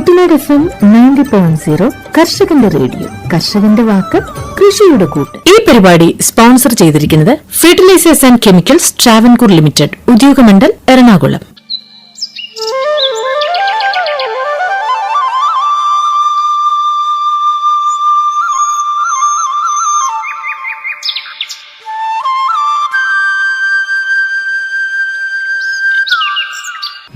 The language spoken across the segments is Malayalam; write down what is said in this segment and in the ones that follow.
കുട്ടനാട് FM 90.0 കർഷകന്റെ റേഡിയോ. കർഷകന്റെ വാക്ക്, കൃഷിയുടെ കൂട്ട്. ഈ പരിപാടി സ്പോൺസർ ചെയ്തിരിക്കുന്നത് fertilisers and chemicals Travancore limited, Udyogamandal, Ernakulam.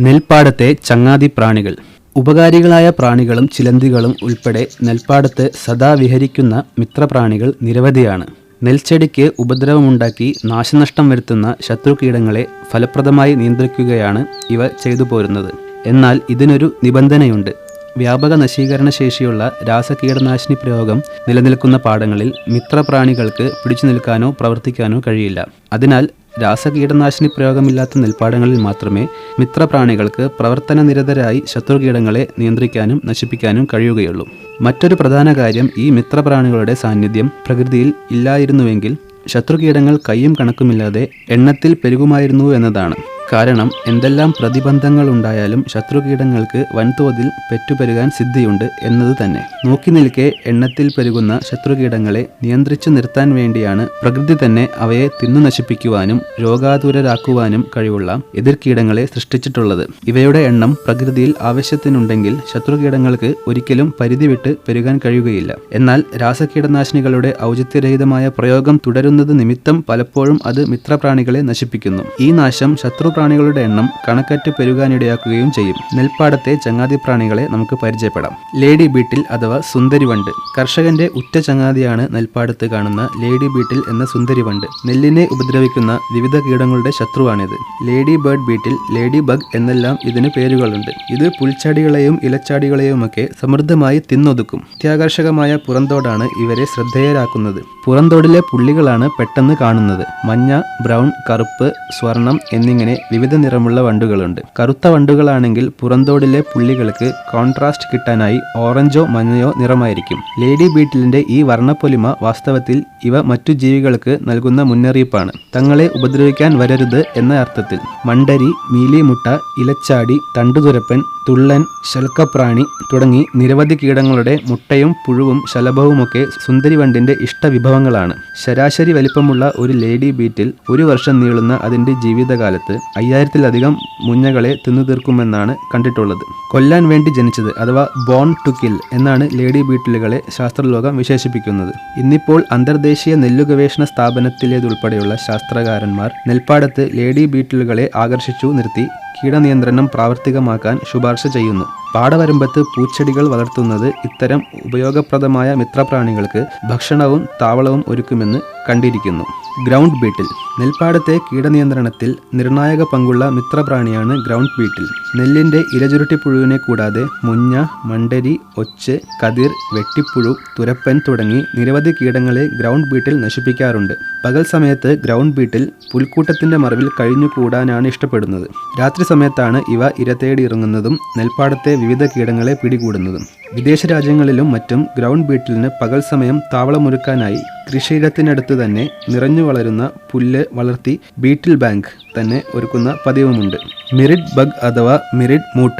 നെൽപ്പാടത്തെ ചങ്ങാതി പ്രാണികൾ. ഉപകാരികളായ പ്രാണികളും ചിലന്തികളും ഉൾപ്പെടെ നെൽപ്പാടത്ത് സദാ വിഹരിക്കുന്ന മിത്രപ്രാണികൾ നിരവധിയാണ്. നെൽച്ചെടിക്ക് ഉപദ്രവമുണ്ടാക്കി നാശനഷ്ടം വരുത്തുന്ന ശത്രുകീടങ്ങളെ ഫലപ്രദമായി നിയന്ത്രിക്കുകയാണ് ഇവ ചെയ്തു പോരുന്നത്. എന്നാൽ ഇതിനൊരു നിബന്ധനയുണ്ട്. വ്യാപക നശീകരണ ശേഷിയുള്ള രാസകീടനാശിനി പ്രയോഗം നിലനിൽക്കുന്ന പാടങ്ങളിൽ മിത്രപ്രാണികൾക്ക് പിടിച്ചു നിൽക്കാനോ പ്രവർത്തിക്കാനോ കഴിയില്ല. അതിനാൽ രാസകീടനാശിനി പ്രയോഗമില്ലാത്ത നെൽപ്പാടങ്ങളിൽ മാത്രമേ മിത്രപ്രാണികൾക്ക് പ്രവർത്തനനിരതരായി ശത്രുകീടങ്ങളെ നിയന്ത്രിക്കാനും നശിപ്പിക്കാനും കഴിയുകയുള്ളൂ. മറ്റൊരു പ്രധാന കാര്യം, ഈ മിത്രപ്രാണികളുടെ സാന്നിധ്യം പ്രകൃതിയിൽ ഇല്ലായിരുന്നുവെങ്കിൽ ശത്രുകീടങ്ങൾ കയ്യും കണക്കുമില്ലാതെ എണ്ണത്തിൽ പെരുകുമായിരുന്നു എന്നതാണ്. കാരണം എന്തെല്ലാം പ്രതിബന്ധങ്ങൾ ഉണ്ടായാലും ശത്രുകീടങ്ങൾക്ക് വൻതോതിൽ പെറ്റുപെരുകാൻ സിദ്ധിയുണ്ട് എന്നത് തന്നെ. നോക്കി നിൽക്കെ എണ്ണത്തിൽ പെരുകുന്ന ശത്രുകീടങ്ങളെ നിയന്ത്രിച്ചു നിർത്താൻ വേണ്ടിയാണ് പ്രകൃതി തന്നെ അവയെ തിന്നു നശിപ്പിക്കുവാനും രോഗാതുരരാക്കുവാനും കഴിവുള്ള എതിർകീടങ്ങളെ സൃഷ്ടിച്ചിട്ടുള്ളത്. ഇവയുടെ എണ്ണം പ്രകൃതിയിൽ ആവശ്യത്തിനുണ്ടെങ്കിൽ ശത്രുകീടങ്ങൾക്ക് ഒരിക്കലും പരിധി വിട്ട് പെരുകാൻ കഴിയുകയില്ല. എന്നാൽ രാസകീടനാശിനികളുടെ ഔചിത്യരഹിതമായ പ്രയോഗം തുടരുന്നത് നിമിത്തം പലപ്പോഴും അത് മിത്രപ്രാണികളെ നശിപ്പിക്കുന്നു. ഈ നാശം ശത്രുപ്രാണികളുടെ എണ്ണം കണക്കറ്റ് പെരുകാനിടയാക്കുകയും ചെയ്യും. നെൽപ്പാടത്തെ ചങ്ങാതി പ്രാണികളെ നമുക്ക് പരിചയപ്പെടാം. ലേഡി ബീറ്റിൽ അഥവാ സുന്ദരിവണ്ട്. കർഷകന്റെ ഉറ്റ ചങ്ങാതിയാണ് നെൽപ്പാടത്ത് കാണുന്ന ലേഡി ബീറ്റിൽ എന്ന സുന്ദരിവണ്ട്. നെല്ലിനെ ഉപദ്രവിക്കുന്ന വിവിധ കീടങ്ങളുടെ ശത്രുവാണിത്. ലേഡി ബേർഡ് ബീറ്റിൽ, ലേഡി ബഗ് എന്നെല്ലാം ഇതിന് പേരുകളുണ്ട്. ഇത് പുൽച്ചാടികളെയും ഇലച്ചാടികളെയുമൊക്കെ സമൃദ്ധമായി തിന്നൊതുക്കും. അത്യാകർഷകമായ പുറന്തോടാണ് ഇവരെ ശ്രദ്ധേയരാക്കുന്നത്. പുറന്തോടിലെ പുള്ളികളാണ് പെട്ടെന്ന് കാണുന്നത്. മഞ്ഞ, ബ്രൗൺ, കറുപ്പ്, സ്വർണം എന്നിങ്ങനെ വിവിധ നിറമുള്ള വണ്ടുകളുണ്ട്. കറുത്ത വണ്ടുകളാണെങ്കിൽ പുറന്തോടിലെ പുള്ളികൾക്ക് കോൺട്രാസ്റ്റ് കിട്ടാനായി ഓറഞ്ചോ മഞ്ഞയോ നിറമായിരിക്കും. ലേഡി ബീറ്റിലിന്റെ ഈ വർണ്ണപ്പൊലിമ വാസ്തവത്തിൽ ഇവ മറ്റു ജീവികൾക്ക് നൽകുന്ന മുന്നറിയിപ്പാണ്. തങ്ങളെ ഉപദ്രവിക്കാൻ വരരുത് എന്ന അർത്ഥത്തിൽ. മണ്ടരി, മീലിമുട്ട, ഇലച്ചാടി, തണ്ടുതുരപ്പൻ, തുള്ളൻ, ശൽക്കപ്രാണി തുടങ്ങി നിരവധി കീടങ്ങളുടെ മുട്ടയും പുഴുവും ശലഭവുമൊക്കെ സുന്ദരിവണ്ടിന്റെ ഇഷ്ടവിഭവങ്ങളാണ്. ശരാശരി വലിപ്പമുള്ള ഒരു ലേഡി ബീറ്റിൽ ഒരു വർഷം നീളുന്ന അതിന്റെ ജീവിതകാലത്ത് 5000-ലധികം മുഞ്ഞകളെ തിന്നു തീർക്കുമെന്നാണ് കണ്ടിട്ടുള്ളത്. കൊല്ലാൻ വേണ്ടി ജനിച്ചത് അഥവാ ബോൺ ടു കിൽ എന്നാണ് ലേഡി ബീറ്റിലുകളെ ശാസ്ത്രലോകം വിശേഷിപ്പിക്കുന്നത്. ഇന്നിപ്പോൾ അന്തർദേശീയ നെല്ലുഗവേഷണ സ്ഥാപനത്തിലേതുൾപ്പെടെയുള്ള ശാസ്ത്രകാരന്മാർ നെൽപ്പാടത്ത് ലേഡി ബീറ്റിലുകളെ ആകർഷിച്ചു നിർത്തി കീടനിയന്ത്രണം പ്രാവർത്തികമാക്കാൻ ശുപാർശ ചെയ്യുന്നു. പാടവരമ്പത്ത് പൂച്ചെടികൾ വളർത്തുന്നത് ഇത്തരം ഉപയോഗപ്രദമായ മിത്രപ്രാണികൾക്ക് ഭക്ഷണവും താവളവും ഒരുക്കുമെന്ന് കണ്ടിരിക്കുന്നു. ഗ്രൗണ്ട് ബീറ്റിൽ. നെൽപ്പാടത്തെ കീടനിയന്ത്രണത്തിൽ നിർണായക പങ്കുള്ള മിത്രപ്രാണിയാണ് ഗ്രൗണ്ട് ബീറ്റിൽ. നെല്ലിന്റെ ഇലചുരുട്ടിപ്പുഴുവിനെ കൂടാതെ മുഞ്ഞ, മണ്ടരി, ഒച്ച്, കതിർ, വെട്ടിപ്പുഴു, തുരപ്പൻ തുടങ്ങി നിരവധി കീടങ്ങളെ ഗ്രൗണ്ട് ബീറ്റിൽ നശിപ്പിക്കാറുണ്ട്. പകൽ സമയത്ത് ഗ്രൗണ്ട് ബീറ്റിൽ പുൽക്കൂട്ടത്തിന്റെ മറവിൽ കഴിഞ്ഞുകൂടാനാണ് ഇഷ്ടപ്പെടുന്നത്. രാത്രി സമയത്താണ് ഇവ ഇരതേടി ഇറങ്ങുന്നതും നെൽപ്പാടത്തെ വിവിധ കീടങ്ങളെ പിടികൂടുന്നതും. വിദേശ രാജ്യങ്ങളിലും മറ്റും ഗ്രൗണ്ട് ബീറ്റിലിന് പകൽ സമയം താവളമൊരുക്കാനായി കൃഷിയിടത്തിനടുത്ത് തന്നെ നിറഞ്ഞു വളരുന്ന പുല്ല് വളർത്തി ബീറ്റിൽ ബാങ്ക് തന്നെ ഒരുക്കുന്ന പതിവുമുണ്ട്. മിറിഡ് ബഗ് അഥവാ മിറിഡ് മൂട്ട.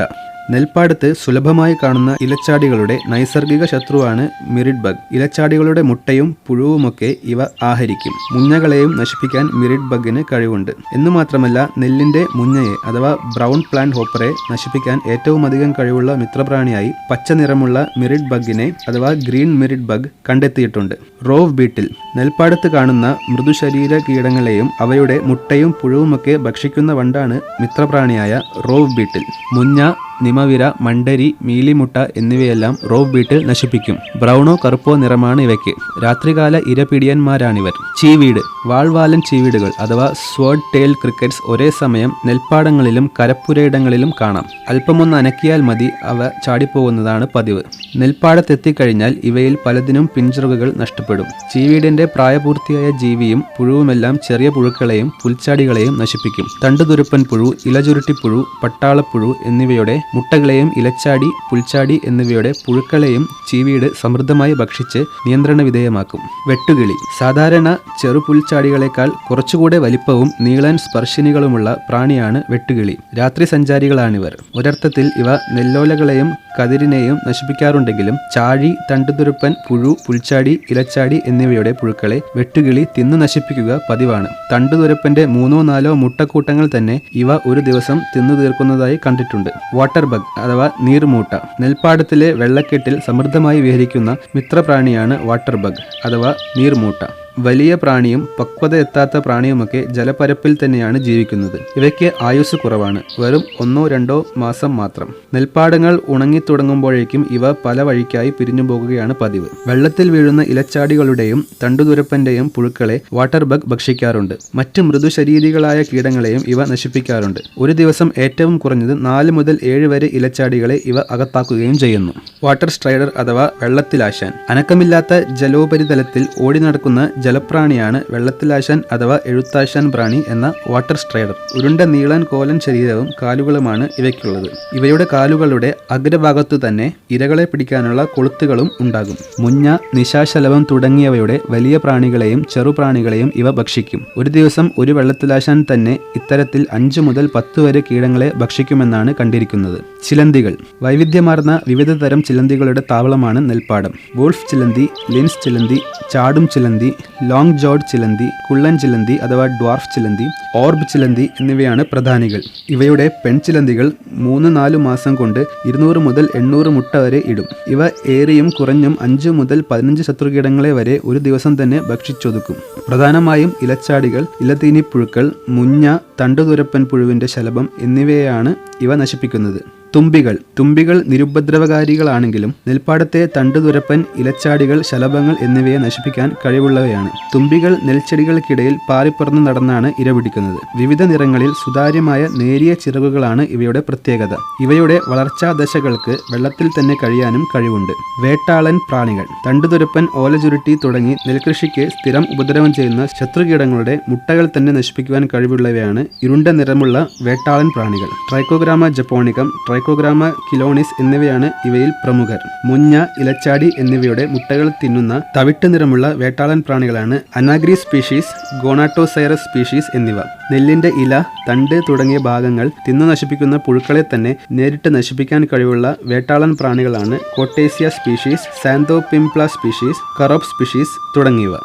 നെൽപ്പാടത്ത് സുലഭമായി കാണുന്ന ഇലച്ചാടികളുടെ നൈസർഗിക ശത്രുവാണ് മിറിഡ് ബഗ്. ഇലച്ചാടികളുടെ മുട്ടയും പുഴുവുമൊക്കെ ഇവ ആഹരിക്കും. മുഞ്ഞകളെയും നശിപ്പിക്കാൻ മിറിഡ് ബഗിന് കഴിവുണ്ട്. എന്നു മാത്രമല്ല, നെല്ലിന്റെ മുഞ്ഞയെ അഥവാ ബ്രൗൺ പ്ലാന്റ് ഹോപ്പറെ നശിപ്പിക്കാൻ ഏറ്റവും അധികം കഴിവുള്ള മിത്രപ്രാണിയായി പച്ച നിറമുള്ള മിറിഡ് ബഗിനെ അഥവാ ഗ്രീൻ മിറിഡ് ബഗ് കണ്ടെത്തിയിട്ടുണ്ട്. റോവ് ബീറ്റിൽ. നെൽപ്പാടത്ത് കാണുന്ന മൃദുശരീര കീടങ്ങളെയും അവയുടെ മുട്ടയും പുഴുവുമൊക്കെ ഭക്ഷിക്കുന്ന വണ്ടാണ് മിത്രപ്രാണിയായ റോവ് ബീറ്റിൽ. മുഞ്ഞ, നിമവിര, മണ്ടരി, മീലിമുട്ട എന്നിവയെല്ലാം റോവ് ബീറ്റിൽ നശിപ്പിക്കും. ബ്രൗണോ കറുപ്പോ നിറമാണ് ഇവയ്ക്ക്. രാത്രികാല ഇരപിടിയന്മാരാണിവർ. ചീവീട്. വാൾവാലൻ ചീവീടുകൾ അഥവാ സ്വേർഡ് ടെയിൽ ക്രിക്കറ്റ്സ് ഒരേ സമയം നെൽപ്പാടങ്ങളിലും കരപ്പുരയിടങ്ങളിലും കാണാം. അല്പമൊന്ന് അനക്കിയാൽ മതി അവ ചാടിപ്പോകുന്നതാണ് പതിവ്. നെൽപ്പാടത്തെത്തിക്കഴിഞ്ഞാൽ ഇവയിൽ പലതിനും പിൻചിറകുകൾ നഷ്ടപ്പെടും. ചീവീടിന്റെ പ്രായപൂർത്തിയായ ജീവിയും പുഴുവുമെല്ലാം ചെറിയ പുഴുക്കളെയും പുൽച്ചാടികളെയും നശിപ്പിക്കും. തണ്ടുതുരുപ്പൻ പുഴു, ഇലചുരുട്ടിപ്പുഴു, പട്ടാളപ്പുഴു എന്നിവയുടെ മുട്ടകളെയും ഇലച്ചാടി, പുൽച്ചാടി എന്നിവയുടെ പുഴുക്കളെയും ചീവീട് സമൃദ്ധമായി ഭക്ഷിച്ച് നിയന്ത്രണ വിധേയമാക്കും. വെട്ടുകിളി സാധാരണ ചെറുപുൽച്ചാടികളെക്കാൾ കുറച്ചുകൂടെ വലിപ്പവും നീളൻ സ്പർശിനികളുമുള്ള പ്രാണിയാണ് വെട്ടുകിളി. രാത്രി സഞ്ചാരികളാണിവർ. ഒരർത്ഥത്തിൽ ഇവ നെല്ലോലകളെയും കതിരിനെയും നശിപ്പിക്കാറുണ്ടെങ്കിലും ചാഴി, തണ്ടുതുരുപ്പൻ, പുഴു, പുൽച്ചാടി, ഇലച്ചാടി എന്നിവയുടെ പുഴുക്കളെ വെട്ടുകിളി തിന്നു നശിപ്പിക്കുക പതിവാണ്. തണ്ടുതുരപ്പന്റെ 3-4 മുട്ടക്കൂട്ടങ്ങൾ തന്നെ ഇവ ഒരു ദിവസം തിന്നു തീർക്കുന്നതായി കണ്ടിട്ടുണ്ട്. വാട്ടർ ബഗ് അഥവാ നീർമൂട്ട നെൽപ്പാടത്തിലെ വെള്ളക്കെട്ടിൽ സമൃദ്ധമായി വിഹരിക്കുന്ന മിത്രപ്രാണിയാണ് വാട്ടർ ബഗ് അഥവാ നീർമൂട്ട. വലിയ പ്രാണിയും പക്വത എത്താത്ത പ്രാണിയുമൊക്കെ ജലപരപ്പിൽ തന്നെയാണ് ജീവിക്കുന്നത്. ഇവയ്ക്ക് ആയുസ് കുറവാണ്, വെറും 1-2 മാസം മാത്രം. നെൽപ്പാടങ്ങൾ ഉണങ്ങിത്തുടങ്ങുമ്പോഴേക്കും ഇവ പല വഴിക്കായി പിരിഞ്ഞു പോകുകയാണ് പതിവ്. വെള്ളത്തിൽ വീഴുന്ന ഇലച്ചാടികളുടെയും തണ്ടുതുരപ്പന്റെയും പുഴുക്കളെ വാട്ടർ ബഗ് ഭക്ഷിക്കാറുണ്ട്. മറ്റ് മൃദുശരീരികളായ കീടങ്ങളെയും ഇവ നശിപ്പിക്കാറുണ്ട്. ഒരു ദിവസം ഏറ്റവും കുറഞ്ഞത് 4 മുതൽ 7 വരെ ഇലച്ചാടികളെ ഇവ അകത്താക്കുകയും ചെയ്യുന്നു. വാട്ടർ സ്ട്രൈഡർ അഥവാ വെള്ളത്തിലാശാൻ അനക്കമില്ലാത്ത ജലോപരിതലത്തിൽ ഓടി നടക്കുന്ന ജലപ്രാണിയാണ് വെള്ളത്തിലാശാൻ അഥവാ എഴുത്താശാൻ പ്രാണി എന്ന വാട്ടർ സ്ട്രൈഡർ. ഉരുണ്ട നീളൻ കോലൻ ശരീരവും കാലുകളുമാണ് ഇവയ്ക്കുള്ളത്. ഇവയുടെ കാലുകളുടെ അഗ്രഭാഗത്തു തന്നെ ഇരകളെ പിടിക്കാനുള്ള കൊളുത്തുകളും ഉണ്ടാകും. മുഞ്ഞ, നിശാശലഭം തുടങ്ങിയവയുടെ വലിയ പ്രാണികളെയും ചെറുപ്രാണികളെയും ഇവ ഭക്ഷിക്കും. ഒരു ദിവസം ഒരു വെള്ളത്തിലാശാൻ തന്നെ ഇത്തരത്തിൽ 5 മുതൽ 10 വരെ കീടങ്ങളെ ഭക്ഷിക്കുമെന്നാണ് കണ്ടിരിക്കുന്നത്. ചിലന്തികൾ വൈവിധ്യമാർന്ന വിവിധ തരം ചിലന്തികളുടെ താവളമാണ് നെൽപ്പാടം. വോൾഫ് ചിലന്തി, ലിൻസ് ചിലന്തി, ചാടും ചിലന്തി, ലോങ് ജോഡ് ചിലന്തി, കുള്ളൻ ചിലന്തി അഥവാ ഡ്വാർഫ് ചിലന്തി, ഓർബ് ചിലന്തി എന്നിവയാണ് പ്രധാനികൾ. ഇവയുടെ പെൺചിലന്തികൾ 3-4 മാസം കൊണ്ട് 200 മുതൽ 800 മുട്ട വരെ ഇടും. ഇവ ഏറിയും കുറഞ്ഞും 5 മുതൽ 15 ശത്രുകീടങ്ങളെ വരെ ഒരു ദിവസം തന്നെ ഭക്ഷിച്ചൊതുക്കും. പ്രധാനമായും ഇലച്ചാടികൾ, ഇലത്തീനിപ്പുഴുക്കൾ, മുഞ്ഞ, തണ്ടുതുരപ്പൻ പുഴുവിന്റെ ശലഭം എന്നിവയാണ് ഇവ നശിപ്പിക്കുന്നത്. തുമ്പികൾ നിരുപദ്രവകാരികളാണെങ്കിലും നെൽപ്പാടത്തെ തണ്ടുതുരപ്പൻ, ഇലച്ചാടികൾ, ശലഭങ്ങൾ എന്നിവയെ നശിപ്പിക്കാൻ കഴിവുള്ളവയാണ്. തുമ്പികൾ നെൽച്ചെടികൾക്കിടയിൽ പാറിപ്പറന്നു നടന്നാണ് ഇരപിടിക്കുന്നത്. വിവിധ നിറങ്ങളിൽ സുതാര്യമായ നേരിയ ചിറകുകളാണ് ഇവയുടെ പ്രത്യേകത. ഇവയുടെ വളർച്ചാ ദശകൾക്ക് വെള്ളത്തിൽ തന്നെ കഴിയാനും കഴിവുണ്ട്. വേട്ടാളൻ പ്രാണികൾ തണ്ടുതുരപ്പൻ, ഓലചുരുട്ടി തുടങ്ങി നെൽകൃഷിക്ക് സ്ഥിരം ഉപദ്രവം ചെയ്യുന്ന ശത്രുകീടങ്ങളുടെ മുട്ടകൾ തന്നെ നശിപ്പിക്കുവാൻ കഴിവുള്ളവയാണ് ഇരുണ്ട നിറമുള്ള വേട്ടാളൻ പ്രാണികൾ. ട്രൈക്കോഗ്രാമ ജപ്പോണിക്കം, ട്രൈക്കോഗ്രാമ കിലോണിസ് എന്നിവയാണ് ഇവയിൽ പ്രമുഖർ. മുഞ്ഞ, ഇലച്ചാടി എന്നിവയുടെ മുട്ടകൾ തിന്നുന്ന തവിട്ട് നിറമുള്ള വേട്ടാളൻ പ്രാണികളാണ് അനാഗ്രി സ്പീഷീസ്, ഗോണാട്ടോസൈറസ് സ്പീഷീസ് എന്നിവ. നെല്ലിന്റെ ഇല, തണ്ട് തുടങ്ങിയ ഭാഗങ്ങൾ തിന്നു നശിപ്പിക്കുന്ന പുഴുക്കളെ തന്നെ നേരിട്ട് നശിപ്പിക്കാൻ കഴിവുള്ള വേട്ടാളൻ പ്രാണികളാണ് കോട്ടേസിയ സ്പീഷീസ്, സാന്തോപിംപ്ല സ്പീഷീസ്, കറോപ്പ് സ്പീഷീസ് തുടങ്ങിയവ.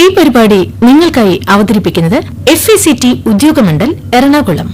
ഈ പരിപാടി നിങ്ങൾക്കായി അവതരിപ്പിക്കുന്നത് FACT ഉദ്യോഗമണ്ഡൽ എറണാകുളം.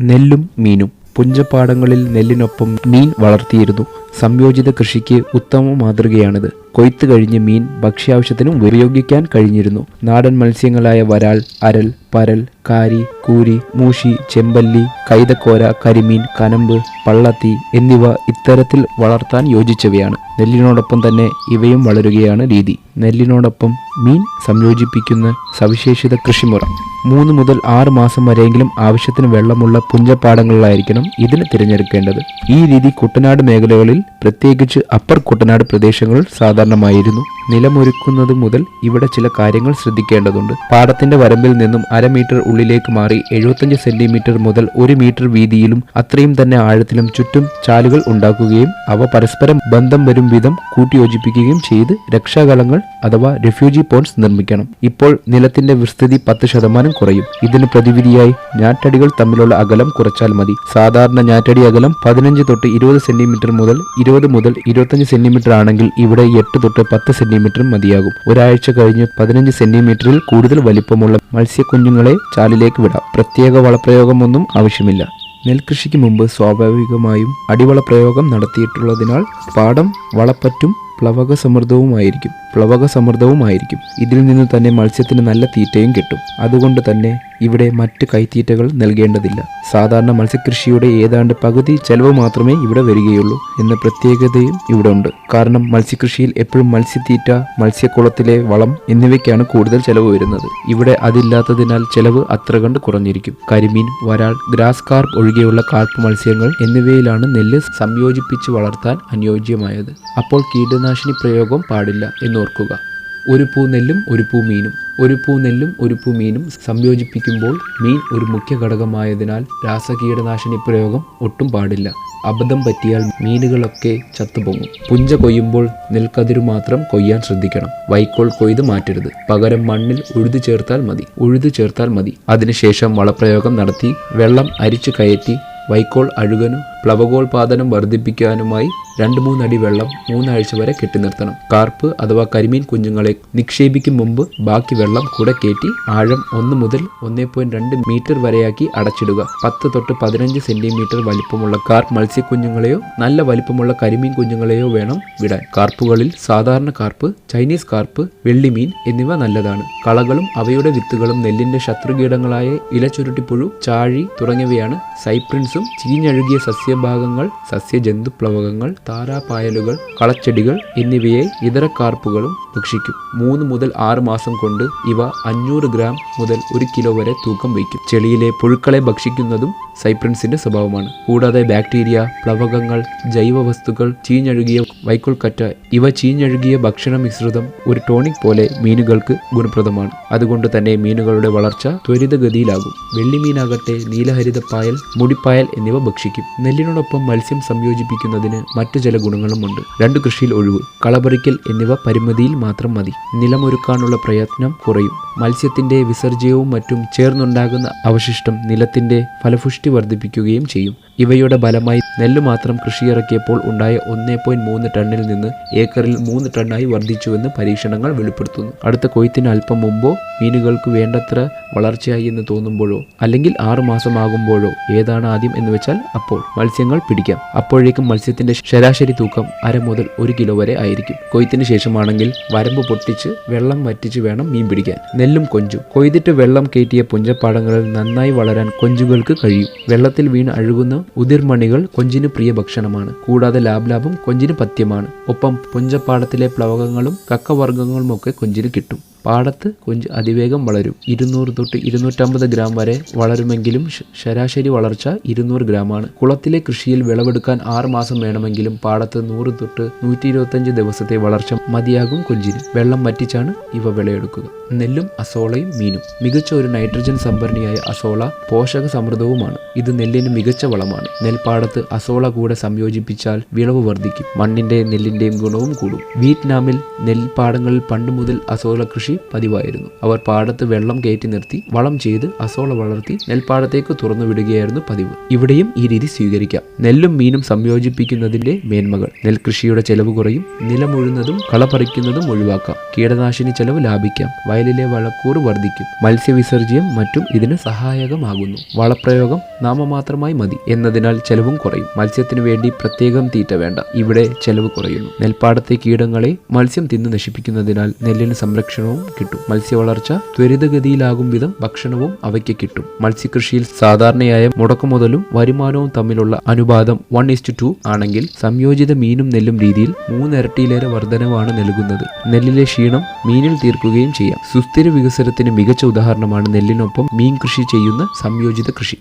നെല്ലും മീനും. പുഞ്ചപ്പാടങ്ങളിൽ നെല്ലിനൊപ്പം മീൻ വളർത്തിയിരുന്നു. സംയോജിത കൃഷിക്ക് ഉത്തമ മാതൃകയാണിത്. കൊയ്ത്ത് കഴിഞ്ഞ് മീൻ ഭക്ഷ്യാവശ്യത്തിനും ഉപയോഗിക്കാൻ കഴിഞ്ഞിരുന്നു. നാടൻ മത്സ്യങ്ങളായ വരാൽ, അരൽ, പരൽ, കാരി, കൂരി, മൂഷി, ചെമ്പല്ലി, കൈതക്കോര, കരിമീൻ, കനമ്പ്, പള്ളത്തി എന്നിവ ഇത്തരത്തിൽ വളർത്താൻ യോജിച്ചവയാണ്. നെല്ലിനോടൊപ്പം തന്നെ ഇവയും വളരുകയാണ് രീതി. നെല്ലിനോടൊപ്പം മീൻ സംയോജിപ്പിക്കുന്ന സവിശേഷത കൃഷിമുറ. 3 മുതൽ 6 മാസം വരെയെങ്കിലും ആവശ്യത്തിന് വെള്ളമുള്ള പുഞ്ചപ്പാടങ്ങളിലായിരിക്കണം ഇതിന് തിരഞ്ഞെടുക്കേണ്ടത്. ഈ രീതി കുട്ടനാട് മേഖലകളിൽ, പ്രത്യേകിച്ച് അപ്പർ കുട്ടനാട് പ്രദേശങ്ങളിൽ സാധാരണമായിരുന്നു. നിലമൊരുക്കുന്നത് മുതൽ ഇവിടെ ചില കാര്യങ്ങൾ ശ്രദ്ധിക്കേണ്ടതുണ്ട്. പാടത്തിന്റെ വരമ്പിൽ നിന്നും 1/2 മീറ്റർ ഉള്ളിലേക്ക് മാറി 75 സെന്റിമീറ്റർ മുതൽ 1 മീറ്റർ വീതിയിലും അത്രയും തന്നെ ആഴത്തിലും ചുറ്റും ചാലുകൾ ഉണ്ടാക്കുകയും അവ പരസ്പരം ബന്ധം വരും വിധം കൂട്ടിയോജിപ്പിക്കുകയും ചെയ്ത് രക്ഷാകലങ്ങൾ അഥവാا റെഫ്യൂജി പോണ്ട്സ് നിർമ്മിക്കണം. ഇപ്പോൾ നിലത്തിന്റെ വിസ്തൃതി 10% കുറയും. ഇതിന് പ്രതിവിധിയായി ഞാറ്റടികൾ തമ്മിലുള്ള അകലം കുറച്ചാൽ മതി. സാധാരണ ഞാറ്റടി അകലം 15 തൊട്ട് 20 സെന്റിമീറ്റർ മുതൽ 20 മുതൽ 25 സെന്റിമീറ്റർ ആണെങ്കിൽ ഇവിടെ 8 തൊട്ട് 10 സെന്റിമീറ്റർ മതിയാകും. ഒരാഴ്ച കഴിഞ്ഞ് 15 സെന്റിമീറ്ററിൽ കൂടുതൽ വലിപ്പമുള്ള മത്സ്യക്കുഞ്ഞുങ്ങളെ ചാലിലേക്ക് വിടാം. പ്രത്യേക വളപ്രയോഗമൊന്നും ആവശ്യമില്ല. നെൽകൃഷിക്ക് മുമ്പ് സ്വാഭാവികമായും അടിവള പ്രയോഗം നടത്തിയിട്ടുള്ളതിനാൽ പാടം വളപ്പറ്റും പ്ലവക സമൃദ്ധവുമായിരിക്കും. പ്ലവക സമൃദ്ധവുമായിരിക്കും. ഇതിൽ നിന്ന് തന്നെ മത്സ്യത്തിന് നല്ല തീറ്റയും കിട്ടും. അതുകൊണ്ട് തന്നെ ഇവിടെ മറ്റ് കൈത്തീറ്റകൾ നൽകേണ്ടതില്ല. സാധാരണ മത്സ്യകൃഷിയുടെ ഏതാണ്ട് പകുതി ചെലവ് മാത്രമേ ഇവിടെ വരികയുള്ളൂ എന്ന പ്രത്യേകതയും ഇവിടെ ഉണ്ട്. കാരണം മത്സ്യകൃഷിയിൽ എപ്പോഴും മത്സ്യത്തീറ്റ, മത്സ്യക്കുളത്തിലെ വളം എന്നിവയ്ക്കാണ് കൂടുതൽ ചെലവ് വരുന്നത്. ഇവിടെ അതില്ലാത്തതിനാൽ ചെലവ് അത്ര കണ്ട് കുറഞ്ഞിരിക്കും. കരിമീൻ, വരാൾ, ഗ്രാസ് കാർപ്പ് ഒഴികെയുള്ള കാർപ്പ് മത്സ്യങ്ങൾ എന്നിവയിലാണ് നെല്ല് സംയോജിപ്പിച്ച് വളർത്താൻ അനുയോജ്യമായത്. അപ്പോൾ കീടനാശിനി പ്രയോഗം പാടില്ല എന്നോർക്കുക. ഒരു പൂ നെല്ലും ഒരു പൂ മീനും. ഒരു പൂ നെല്ലും ഒരു പൂ മീനും സംയോജിപ്പിക്കുമ്പോൾ മീൻ ഒരു മുഖ്യ ഘടകമായതിനാൽ രാസകീടനാശിനി പ്രയോഗം ഒട്ടും പാടില്ല. അബദ്ധം പറ്റിയാൽ മീനുകളൊക്കെ ചത്തുപൊങ്ങും. പുഞ്ച കൊയ്യുമ്പോൾ നെൽക്കതിരു മാത്രം കൊയ്യാൻ ശ്രദ്ധിക്കണം. വൈക്കോൽ കൊയ്ത് മാറ്റരുത്. പകരം മണ്ണിൽ ഉഴുതു ചേർത്താൽ മതി. അതിനുശേഷം വളപ്രയോഗം നടത്തി വെള്ളം അരിച്ചു കയറ്റി വൈക്കോൽ അഴുകനും പ്ലവകോൽപാദനം വർദ്ധിപ്പിക്കാനുമായി 2-3 അടി വെള്ളം 3 ആഴ്ച വരെ കെട്ടി നിർത്തണം. കാർപ്പ് അഥവാ കരിമീൻ കുഞ്ഞുങ്ങളെ നിക്ഷേപിക്കും മുമ്പ് ബാക്കി വെള്ളം കൂടെ കയറ്റി ആഴം 1 മുതൽ 1.2 മീറ്റർ വരെയാക്കി അടച്ചിടുക. 10 തൊട്ട് 15 സെന്റിമീറ്റർ വലിപ്പമുള്ള കാർപ്പ് മത്സ്യക്കുഞ്ഞുങ്ങളെയോ നല്ല വലിപ്പമുള്ള കരിമീൻ കുഞ്ഞുങ്ങളെയോ വേണം വിടാൻ. കാർപ്പുകളിൽ സാധാരണ കാർപ്പ്, ചൈനീസ് കാർപ്പ്, വെള്ളിമീൻ എന്നിവ നല്ലതാണ്. കളകളും അവയുടെ വിത്തുകളും നെല്ലിന്റെ ശത്രുകീടങ്ങളായ ഇലച്ചുരുട്ടിപ്പുഴു, ചാഴി തുടങ്ങിയവയാണ്. സൈപ്രിൻസും ചീഞ്ഞഴുകിയ സസ്യഭാഗങ്ങൾ, സസ്യജന്തുപ്ലവകങ്ങൾ, താരാപായലുകൾ, കളച്ചെടികൾ എന്നിവയെ ഇതര കാർപ്പുകളും ഭക്ഷിക്കും. 3 മുതൽ 6 മാസം കൊണ്ട് ഇവ 500 ഗ്രാം മുതൽ 1 കിലോ വരെ തൂക്കം വയ്ക്കും. ചെളിയിലെ പുഴുക്കളെ ഭക്ഷിക്കുന്നതും സൈപ്രിൻസിന്റെ സ്വഭാവമാണ്. കൂടാതെ ബാക്ടീരിയ, പ്ലവകങ്ങൾ, ജൈവവസ്തുക്കൾ, ചീഞ്ഞഴുകിയ വൈക്കോൽക്കറ്റ ഇവ ചീഞ്ഞഴുകിയ ഭക്ഷണ മിശ്രിതം ഒരു ടോണിക് പോലെ മീനുകൾക്ക് ഗുണപ്രദമാണ്. അതുകൊണ്ട് തന്നെ മീനുകളുടെ വളർച്ച ത്വരിതഗതിയിലാകും. വെള്ളിമീനാകട്ടെ നീലഹരിത പായൽ, മുടിപ്പായൽ എന്നിവ ഭക്ഷിക്കും. നെല്ലിനോടൊപ്പം മത്സ്യം സംയോജിപ്പിക്കുന്നതിന് മറ്റു ചില ഗുണങ്ങളുമുണ്ട്. 2 കൃഷിയിൽ ഒഴിവ്, കളപറിക്കൽ എന്നിവ പരിമിതിയിൽ മാത്രം മതി. നിലമൊരുക്കാനുള്ള പ്രയത്നം കുറയും. മത്സ്യത്തിന്റെ വിസർജ്യവും മറ്റും ചേർന്നുണ്ടാകുന്ന അവശിഷ്ടം നിലത്തിന്റെ ഫലപുഷ്ടി വർദ്ധിപ്പിക്കുകയും ചെയ്യും. ഇവയുടെ ഫലമായി നെല്ല് മാത്രം കൃഷിയിറക്കിയപ്പോൾ ഉണ്ടായ 1.3 ടണ്ണിൽ നിന്ന് ഏക്കറിൽ 3 ടണ്ണായി വർദ്ധിച്ചുവെന്ന് പരീക്ഷണങ്ങൾ വെളിപ്പെടുത്തുന്നു. അടുത്ത കൊയ്ത്തിന് അല്പം മുമ്പോ മീനുകൾക്ക് വേണ്ടത്ര വളർച്ചയായി എന്ന് തോന്നുമ്പോഴോ അല്ലെങ്കിൽ 6 മാസമാകുമ്പോഴോ ഏതാണ് ആദ്യം എന്ന് വെച്ചാൽ അപ്പോൾ മത്സ്യങ്ങൾ പിടിക്കാം. അപ്പോഴേക്കും മത്സ്യത്തിന്റെ ശരാശരി തൂക്കം 1/2 മുതൽ 1 കിലോ വരെ ആയിരിക്കും. കൊയ്ത്തിന് ശേഷമാണെങ്കിൽ വരമ്പ് പൊട്ടിച്ച് വെള്ളം വറ്റിച്ച് വേണം മീൻ പിടിക്കാൻ. നെല്ലും കൊഞ്ചും. കൊയ്തിട്ട് വെള്ളം കയറ്റിയ പുഞ്ചപ്പാടങ്ങളിൽ നന്നായി വളരാൻ കൊഞ്ചുകൾക്ക് കഴിയും. വെള്ളത്തിൽ വീണ് അഴുകുന്ന ഉതിർമണികൾ കൊഞ്ചിന് പ്രിയ ഭക്ഷണമാണ്. കൂടാതെ ലാബ്ലാബും കൊഞ്ചിന് പഥ്യമാണ്. ഒപ്പം പുഞ്ചപ്പാടത്തിലെ പ്ലവകങ്ങളും കക്കവർഗ്ഗങ്ങളുമൊക്കെ കൊഞ്ചിന് കിട്ടും. പാടത്ത് കൊഞ്ച് അതിവേഗം വളരും. 200 തൊട്ട് 250 ഗ്രാം വരെ വളരുമെങ്കിലും ശരാശരി വളർച്ച 200 ഗ്രാമാണ്. കുളത്തിലെ കൃഷിയിൽ വിളവെടുക്കാൻ 6 മാസം വേണമെങ്കിലും പാടത്ത് 100 തൊട്ട് 125 ദിവസത്തെ വളർച്ച മതിയാകും കൊഞ്ചിന്. വെള്ളം വറ്റിച്ചാണ് ഇവ വിളയെടുക്കുക. നെല്ലും അസോളയും മീനും. മികച്ച ഒരു നൈട്രജൻ സംഭരണിയായ അസോള പോഷക സമൃദ്ധവുമാണ്. ഇത് നെല്ലിന് മികച്ച വളമാണ്. നെൽപ്പാടത്ത് അസോള കൂടെ സംയോജിപ്പിച്ചാൽ വിളവ് വർദ്ധിക്കും. മണ്ണിന്റെ നെല്ലിന്റെയും ഗുണവും കൂടും. വിയറ്റ്നാമിൽ നെൽപ്പാടങ്ങളിൽ പണ്ട് മുതൽ അസോള കൃഷി പതിവായിരുന്നു. അവർ പാടത്ത് വെള്ളം കയറ്റി നിർത്തി വളം ചെയ്ത് അസോള വളർത്തി നെൽപ്പാടത്തേക്ക് തുറന്നു വിടുകയായിരുന്നു പതിവ്. ഇവിടെയും ഈ രീതി സ്വീകരിക്കാം. നെല്ലും മീനും സംയോജിപ്പിക്കുന്നതിന്റെ മേന്മകൾ: നെൽകൃഷിയുടെ ചെലവ് കുറയും. നിലമുഴുന്നതും കളപറിക്കുന്നതും ഒഴിവാക്കാം. കീടനാശിനി ചെലവ് ലാഭിക്കാം. വയലിലെ വളക്കൂറ് വർദ്ധിക്കും. മത്സ്യവിസർജ്യം മറ്റും ഇതിന് സഹായകമാകുന്നു. വളപ്രയോഗം നാമമാത്രമായി മതി എന്നതിനാൽ ചെലവും കുറയും. മത്സ്യത്തിനു വേണ്ടി പ്രത്യേകം തീറ്റ വേണ്ട. ഇവിടെ ചെലവ് കുറയുന്നു. നെൽപ്പാടത്തെ കീടങ്ങളെ മത്സ്യം തിന്നു നശിപ്പിക്കുന്നതിനാൽ നെല്ലിന് സംരക്ഷണവും കിട്ടും. മത്സ്യവളർച്ച ത്വരിതഗതിയിലാകും വിധം ഭക്ഷണവും അവയ്ക്ക് കിട്ടും. മത്സ്യകൃഷിയിൽ സാധാരണയായ മുടക്കുമുതലും വരുമാനവും തമ്മിലുള്ള അനുപാതം 1:2 ആണെങ്കിൽ സംയോജിത മീനും നെല്ലും രീതിയിൽ 3 ഇരട്ടിയിലേറെ വർധനവാണ് നൽകുന്നത്. നെല്ലിലെ ക്ഷീണം മീനിൽ തീർക്കുകയും ചെയ്യാം. സുസ്ഥിര വികസനത്തിന് മികച്ച ഉദാഹരണമാണ് നെല്ലിനൊപ്പം മീൻ കൃഷി ചെയ്യുന്ന സംയോജിത കൃഷി.